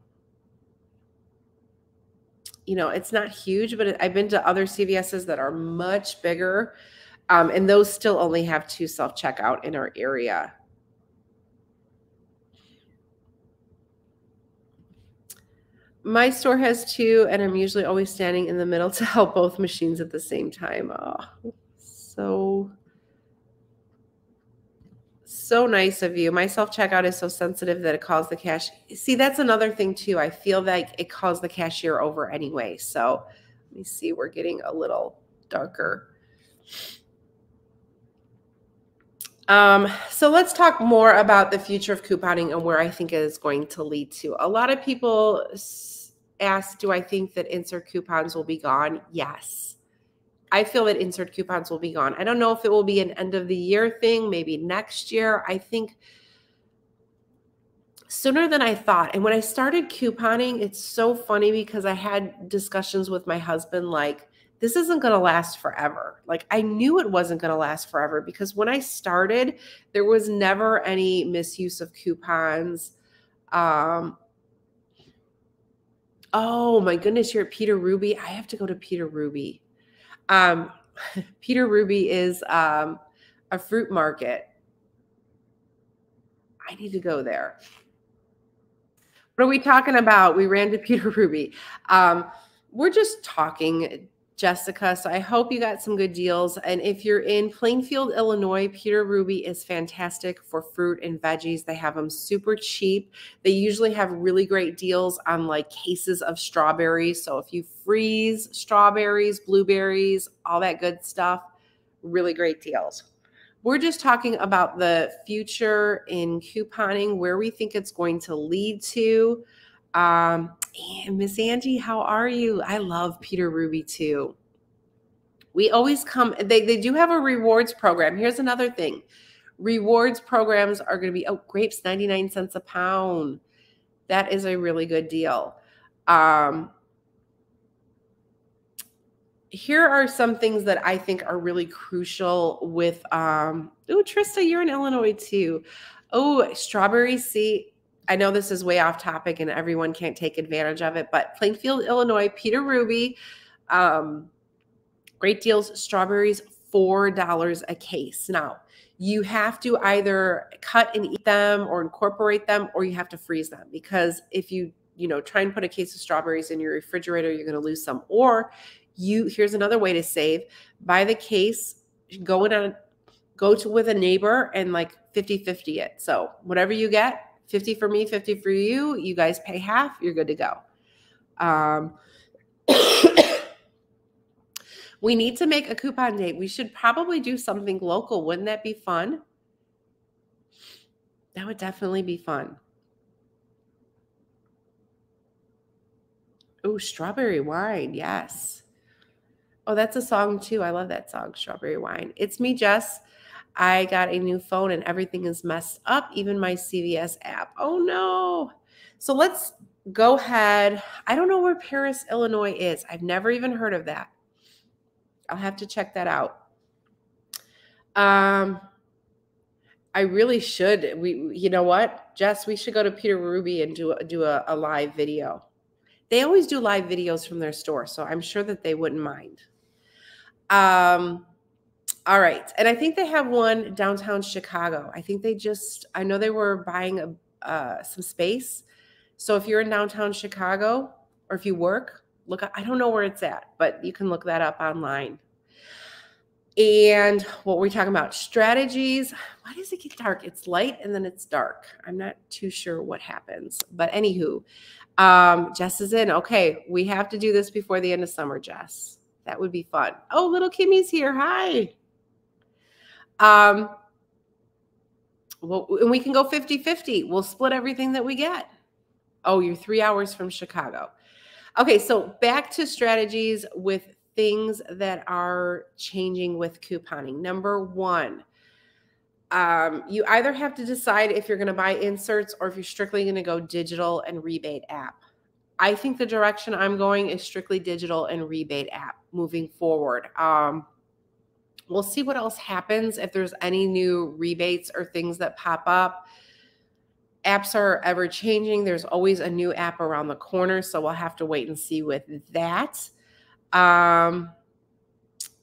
know, it's not huge, but I've been to other CVSs that are much bigger, and those still only have 2 self-checkout in our area. My store has 2, and I'm usually always standing in the middle to help both machines at the same time. Oh, so nice of you. My self-checkout is so sensitive that it calls the cash. See, that's another thing too. I feel like it calls the cashier over anyway. So let me see. We're getting a little darker. So let's talk more about the future of couponing and where I think it is going to lead to. A lot of people ask, do I think that insert coupons will be gone? Yes. I feel that insert coupons will be gone. I don't know if it will be an end of the year thing, maybe next year. I think sooner than I thought. And when I started couponing, it's so funny because I had discussions with my husband like, this isn't going to last forever. Like I knew it wasn't going to last forever because when I started, there was never any misuse of coupons. Oh my goodness, you're at Peter Ruby. I have to go to Peter Ruby. Peter Ruby is a fruit market. I need to go there. What are we talking about? We ran to Peter Ruby. We're just talking, Jessica. So I hope you got some good deals. And if you're in Plainfield, Illinois, Peter Ruby is fantastic for fruit and veggies. They have them super cheap. They usually have really great deals on like cases of strawberries. So if you freeze strawberries, blueberries, all that good stuff, really great deals. We're just talking about the future in couponing, where we think it's going to lead to. And Miss Angie, how are you? I love Peter Ruby too. We always come, they do have a rewards program. Here's another thing. Rewards programs are going to be, grapes, 99 cents a pound. That is a really good deal. Here are some things that I think are really crucial with, Trista, you're in Illinois too. Oh, strawberries. See, I know this is way off topic and everyone can't take advantage of it, but Plainfield, Illinois, Peter Ruby, great deals. Strawberries, $4 a case. Now, you have to either cut and eat them or incorporate them, or you have to freeze them, because if you try and put a case of strawberries in your refrigerator, you're going to lose some. Or here's another way to save. Buy the case, go with a neighbor and like 50-50 it. So whatever you get, 50 for me, 50 for you. You guys pay half, you're good to go. We need to make a coupon date. We should probably do something local. Wouldn't that be fun? That would definitely be fun. Oh, strawberry wine. Yes. Oh, that's a song too. I love that song, Strawberry Wine. It's me, Jess. I got a new phone and everything is messed up, even my CVS app. Oh no. So let's go ahead. I don't know where Paris, Illinois is. I've never even heard of that. I'll have to check that out. I really should. You know what, Jess, we should go to Peter Ruby and do a live video. They always do live videos from their store, so I'm sure that they wouldn't mind. All right. And I think they have one downtown Chicago. I think I know they were buying some space. So if you're in downtown Chicago or if you work, I don't know where it's at, but you can look that up online. And what were we talking about? Strategies. Why does it get dark? It's light and then it's dark. I'm not too sure what happens, but anywho, Jess is in. Okay. We have to do this before the end of summer, Jess. That would be fun. Oh, little Kimmy's here. Hi. Well, and we can go 50-50. We'll split everything that we get. Oh, you're 3 hours from Chicago. Okay, so back to strategies with things that are changing with couponing. Number one, you either have to decide if you're going to buy inserts or if you're strictly going to go digital and rebate app. I think the direction I'm going is strictly digital and rebate app moving forward. We'll see what else happens if there's any new rebates or things that pop up. Apps are ever changing. There's always a new app around the corner, so we'll have to wait and see with that.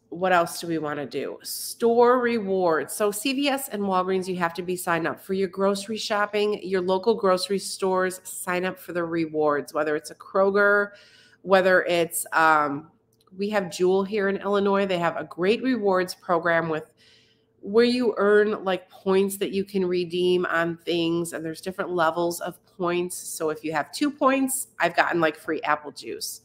What else do we want to do? Store rewards. So CVS and Walgreens, you have to be signed up for your grocery shopping. Your local grocery stores, sign up for the rewards, whether it's a Kroger, whether it's we have Jewel here in Illinois. They have a great rewards program where you earn like points that you can redeem on things, and there's different levels of points. So if you have 2 points, I've gotten like free apple juice.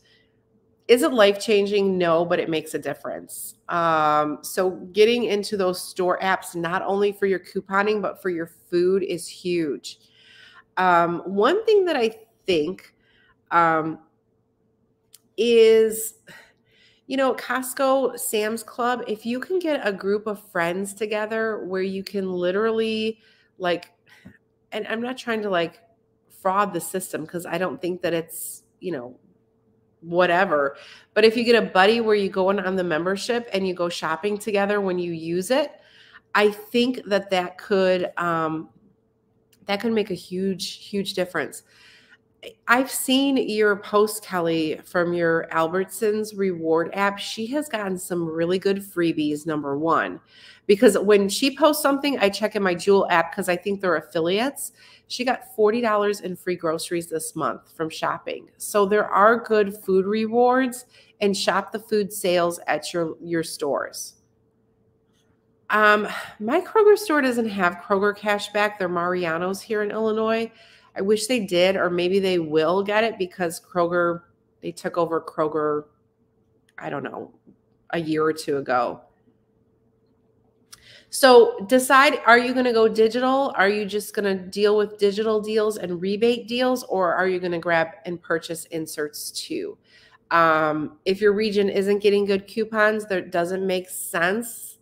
Is it life-changing? No, but it makes a difference. So getting into those store apps, not only for your couponing, but for your food is huge. One thing that I think is, Costco, Sam's Club, if you can get a group of friends together where you can literally and I'm not trying to fraud the system because I don't think that it's, whatever. But if you get a buddy where you go on the membership and you go shopping together when you use it, I think that could make a huge, huge difference. I've seen your post, Kelly, from your Albertsons reward app. She has gotten some really good freebies, number one, because when she posts something, I check in my Jewel app because I think they're affiliates. She got $40 in free groceries this month from shopping. So there are good food rewards, and shop the food sales at your stores. My Kroger store doesn't have Kroger cashback. They're Mariano's here in Illinois. I wish they did, or maybe they will get it because Kroger, they took over Kroger, I don't know, a year or two ago. So decide, are you going to go digital? Are you just going to deal with digital deals and rebate deals, or are you going to grab and purchase inserts too? If your region isn't getting good coupons, there doesn't make sense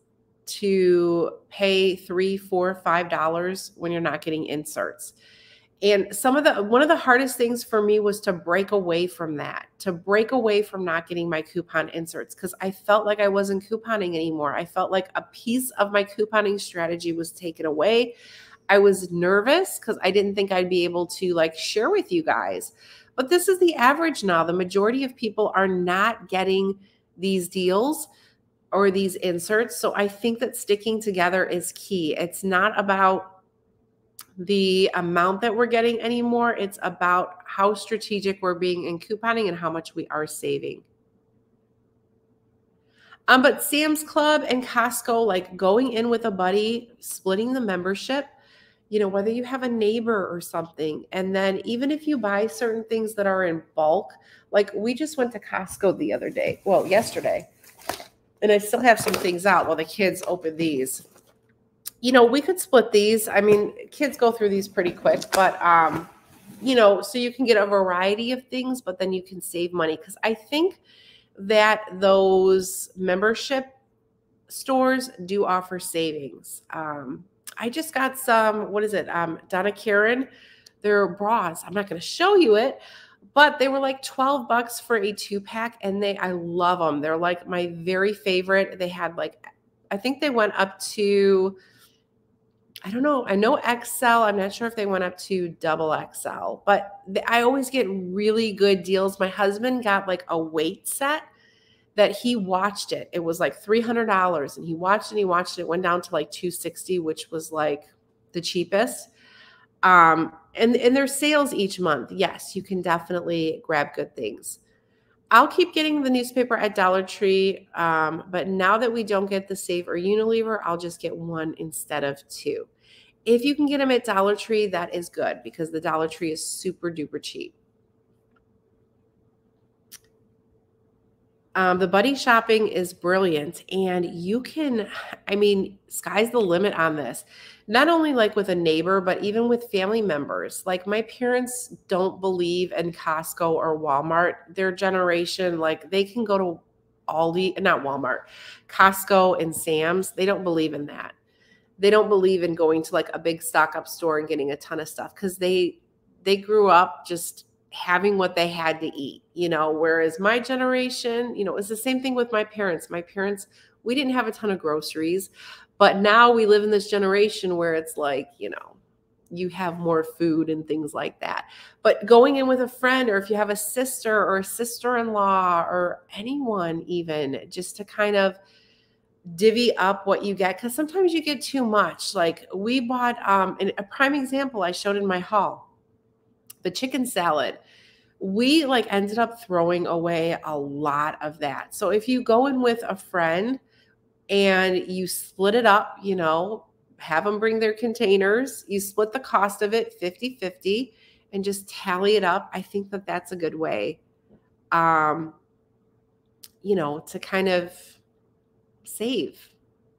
to pay $3, $4, $5 when you're not getting inserts. And one of the hardest things for me was to break away from that, to break away from not getting my coupon inserts, because I felt like I wasn't couponing anymore. I felt like a piece of my couponing strategy was taken away. I was nervous because I didn't think I'd be able to share with you guys. But this is the average now. The majority of people are not getting these deals or these inserts. So I think that sticking together is key. It's not about the amount that we're getting anymore. It's about how strategic we're being in couponing and how much we are saving. But Sam's Club and Costco, going in with a buddy, splitting the membership, whether you have a neighbor or something. And then even if you buy certain things that are in bulk, like we just went to Costco the other day, well, yesterday, and I still have some things out while the kids open these. We could split these. I mean, kids go through these pretty quick, but so you can get a variety of things, but then you can save money. Because I think that those membership stores do offer savings. I just got some, what is it? Donna Karen, they're bras. I'm not going to show you it, but they were like $12 for a 2-pack, and I love them. They're like my very favorite. They had like, I think they went up to, I don't know. I know XL. I'm not sure if they went up to double XL, but I always get really good deals. My husband got like a weight set that he watched it. It was like $300, and he watched it. It went down to like $260, which was like the cheapest. And there's sales each month. Yes, you can definitely grab good things. I'll keep getting the newspaper at Dollar Tree, but now that we don't get the Save or Unilever, I'll just get one instead of two. If you can get them at Dollar Tree, that is good, because the Dollar Tree is super duper cheap. The buddy shopping is brilliant, and you can, I mean, sky's the limit on this. Not only like with a neighbor, but even with family members. Like my parents don't believe in Costco or Walmart. Their generation, like they can go to Aldi, not Walmart, Costco and Sam's. They don't believe in that. They don't believe in going to like a big stock up store and getting a ton of stuff, because they grew up just having what they had to eat, whereas my generation, it's the same thing with my parents. My parents, we didn't have a ton of groceries, but now we live in this generation where it's like, you have more food and things like that. But going in with a friend, or if you have a sister or a sister-in-law or anyone, even just to kind of divvy up what you get, because sometimes you get too much. Like we bought a prime example I showed in my haul, the chicken salad. We like ended up throwing away a lot of that. So if you go in with a friend and you split it up, have them bring their containers, you split the cost of it 50-50 and just tally it up. I think that that's a good way, to kind of save.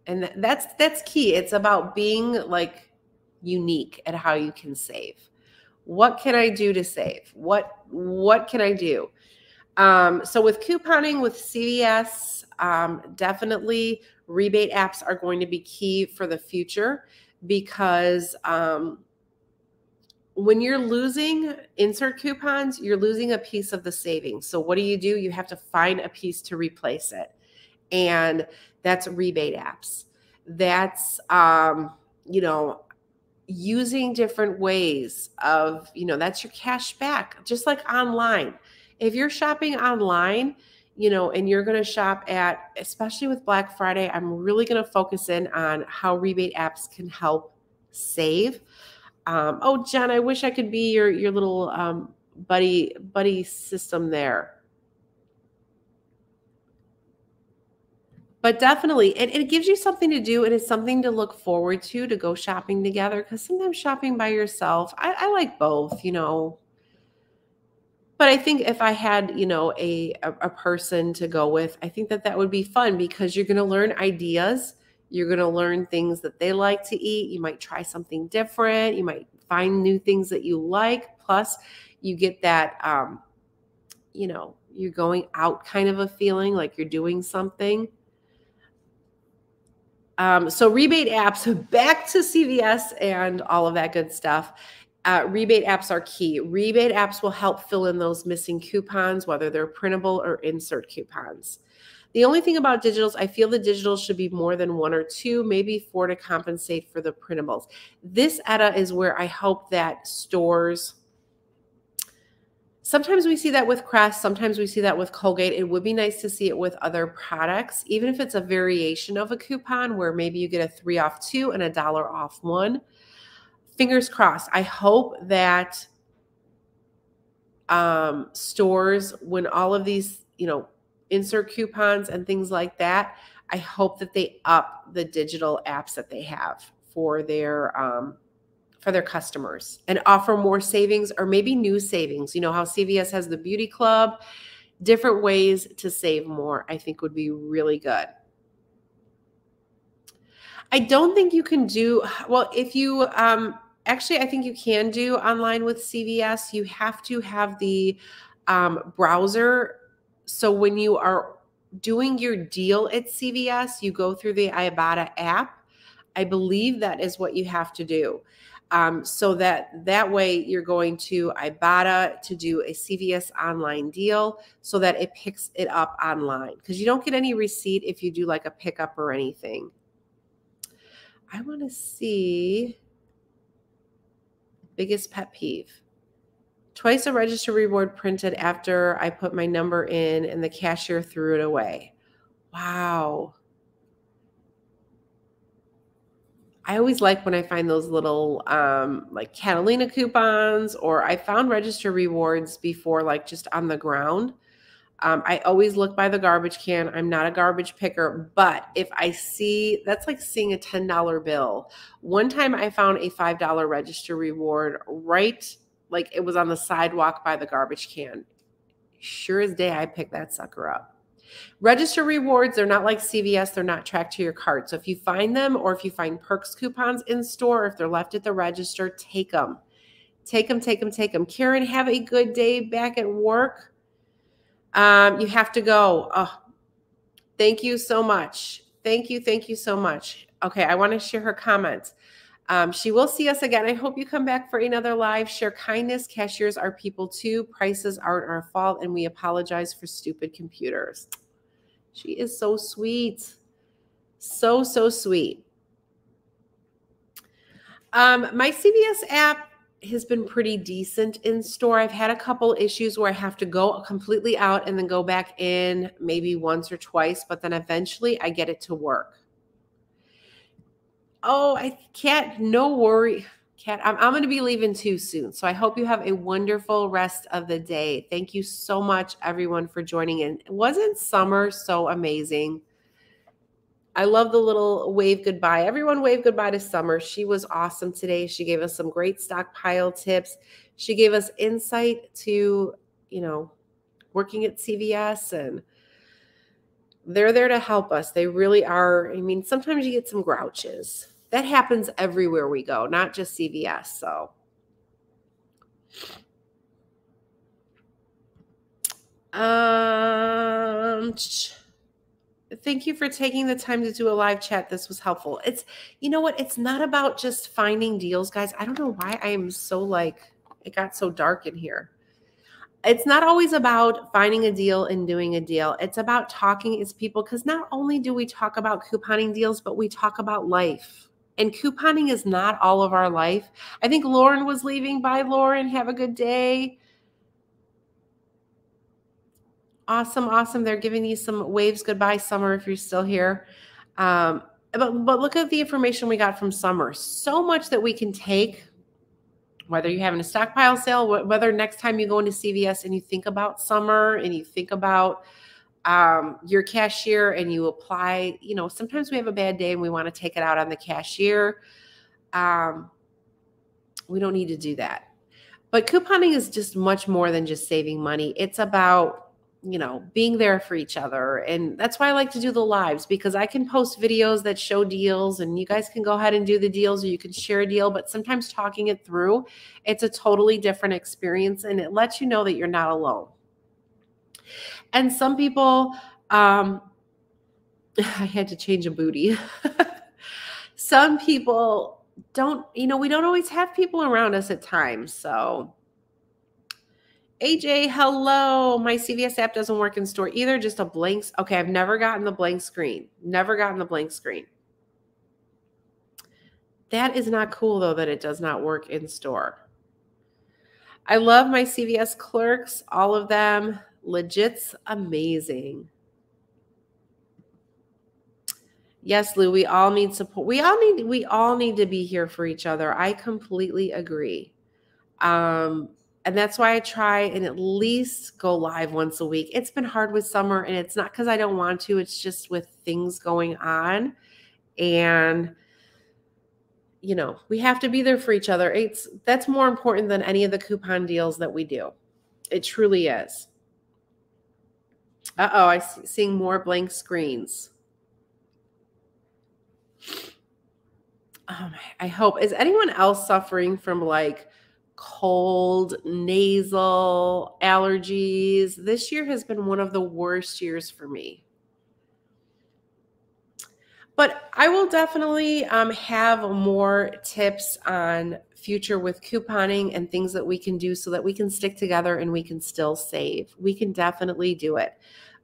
And that's key. It's about being like unique at how you can save. What can I do to save? What can I do? So with couponing with CVS, definitely rebate apps are going to be key for the future, because when you're losing insert coupons, you're losing a piece of the savings. So what do? You have to find a piece to replace it. And that's rebate apps. That's, using different ways of, that's your cash back, just like online. If you're shopping online, and you're going to shop at, especially with Black Friday, I'm really going to focus in on how rebate apps can help save. Oh, Jen, I wish I could be your little buddy system there. But definitely, it gives you something to do, and it's something to look forward to go shopping together, because sometimes shopping by yourself, I like both, But I think if I had, a person to go with, I think that would be fun, because you're going to learn ideas. You're going to learn things that they like to eat. You might try something different. You might find new things that you like. Plus, you get that, you're going out kind of a feeling like you're doing something. So rebate apps, back to CVS and all of that good stuff. Rebate apps are key. Rebate apps will help fill in those missing coupons, whether they're printable or insert coupons. The only thing about digitals, I feel the digitals should be more than 1 or 2, maybe 4 to compensate for the printables. This ETA is where I hope that stores, sometimes we see that with Crest, sometimes we see that with Colgate. It would be nice to see it with other products, even if it's a variation of a coupon where maybe you get a 3 off 2 and a $1 off 1. Fingers crossed. I hope that stores, when all of these, insert coupons and things like that, I hope that they up the digital apps that they have for their for their customers and offer more savings or maybe new savings. You know how CVS has the beauty club, different ways to save more, I think would be really good. I don't think you can do, well, if you, actually, I think you can do online with CVS. You have to have the browser. So when you are doing your deal at CVS, you go through the IBOTTA app. I believe that is what you have to do. So that way you're going to IBOTTA to do a CVS online deal so that it picks it up online, because you don't get any receipt if you do like a pickup or anything. I want to see biggest pet peeve. Twice a register reward printed after I put my number in and the cashier threw it away. Wow. I always like when I find those little like Catalina coupons, or I found register rewards before, like just on the ground. I always look by the garbage can. I'm not a garbage picker, but if I see, that's like seeing a $10 bill. One time I found a $5 register reward right, like it was on the sidewalk by the garbage can. Sure as day, I picked that sucker up. Register rewards, they're not like CVS. They're not tracked to your card. So if you find them, or if you find perks coupons in store, if they're left at the register, take them. Take them, take them, take them. Karen, have a good day back at work. You have to go. Oh, thank you so much. Thank you. Thank you so much. Okay, I want to share her comments. She will see us again. I hope you come back for another live. Share kindness. Cashiers are people too. Prices aren't our fault, and we apologize for stupid computers. She is so sweet. So, so sweet. My CVS app has been pretty decent in store. I've had a couple issues where I have to go completely out and then go back in maybe once or twice, but then eventually I get it to work. Oh, Kat, no worry. Kat, I'm going to be leaving too soon. So I hope you have a wonderful rest of the day. Thank you so much, everyone, for joining in. Wasn't summer so amazing? I love the little wave goodbye. Everyone wave goodbye to Summer. She was awesome today. She gave us some great stockpile tips. She gave us insight to, you know, working at CVS, and they're there to help us. They really are. I mean, sometimes you get some grouches. That happens everywhere we go, not just CVS. So thank you for taking the time to do a live chat. This was helpful. It's, you know what? It's not about just finding deals, guys. I don't know why I am so like, it got so dark in here. It's not always about finding a deal and doing a deal. It's about talking as people, because not only do we talk about couponing deals, but we talk about life. And couponing is not all of our life. I think Lauren was leaving. Bye, Lauren. Have a good day. Awesome, awesome. They're giving you some waves goodbye, Summer, if you're still here. But look at the information we got from Summer. So much that we can take, whether you're having a stockpile sale, whether next time you go into CVS and you think about Summer and you think about your cashier and you apply, you know, sometimes we have a bad day and we want to take it out on the cashier. We don't need to do that. But couponing is just much more than just saving money. It's about, you know, being there for each other. And that's why I like to do the lives, because I can post videos that show deals and you guys can go ahead and do the deals, or you can share a deal. But sometimes talking it through, it's a totally different experience, and it lets you know that you're not alone. And some people, I had to change a booty. Some people don't, you know, we don't always have people around us at times. So AJ, hello. My CVS app doesn't work in store either, just a blank. Okay, I've never gotten the blank screen. Never gotten the blank screen. That is not cool, though, that it does not work in store. I love my CVS clerks, all of them. Legit's amazing. Yes, Lou, we all need support. We all need to be here for each other. I completely agree. And that's why I try and at least go live once a week. It's been hard with summer, and it's not because I don't want to. It's just with things going on. And you know, we have to be there for each other. That's more important than any of the coupon deals that we do. It truly is. Uh-oh, I'm seeing more blank screens. I hope. Is anyone else suffering from like cold, nasal allergies? This year has been one of the worst years for me. But I will definitely have more tips on future with couponing and things that we can do so that we can stick together and we can still save. We can definitely do it.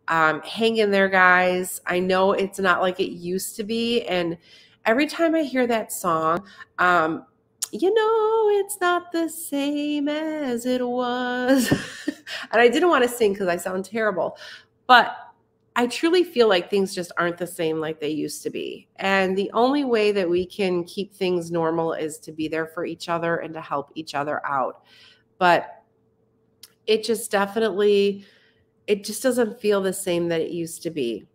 Hang in there, guys. I know it's not like it used to be. And every time I hear that song, you know, it's not the same as it was. And I didn't want to sing because I sound terrible. But I truly feel like things just aren't the same like they used to be. And the only way that we can keep things normal is to be there for each other and to help each other out. But it just definitely, it just doesn't feel the same that it used to be.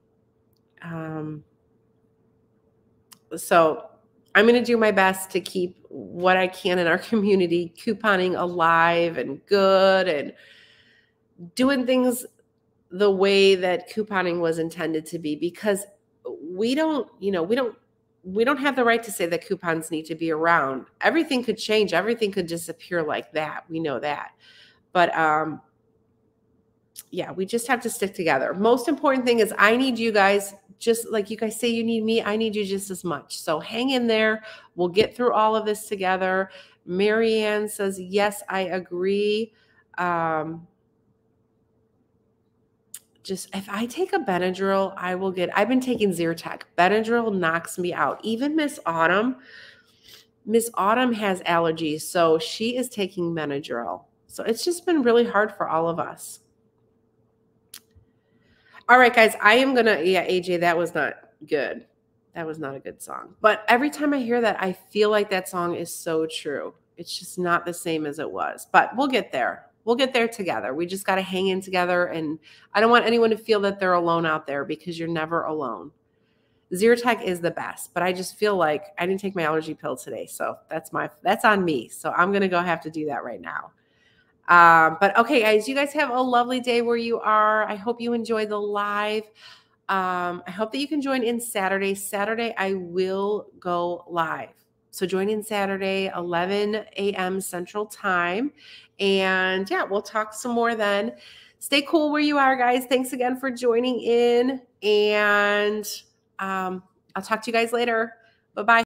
So I'm going to do my best to keep what I can in our community couponing alive and good and doing things the way that couponing was intended to be, because we don't have the right to say that coupons need to be around. Everything could change. Everything could disappear like that. We know that. But yeah, we just have to stick together. Most important thing is I need you guys, just like you guys say you need me, I need you just as much. So hang in there. We'll get through all of this together. Marianne says, yes, I agree. Just if I take a Benadryl, I've been taking Zyrtec. Benadryl knocks me out. Even Miss Autumn has allergies, so she is taking Benadryl. So it's just been really hard for all of us. All right, guys, I am going to, yeah, AJ, that was not good. That was not a good song. But every time I hear that, I feel like that song is so true. It's just not the same as it was. But we'll get there. We'll get there together. We just got to hang in together. And I don't want anyone to feel that they're alone out there, because you're never alone. Zyrtec is the best, but I just feel like I didn't take my allergy pill today. So that's on me. So I'm going to go have to do that right now. But okay, guys, you guys have a lovely day where you are. I hope you enjoy the live. I hope that you can join in Saturday. Saturday, I will go live. So join in Saturday, 11 a.m. Central Time. And yeah, we'll talk some more then. Stay cool where you are, guys. Thanks again for joining in. And I'll talk to you guys later. Bye-bye.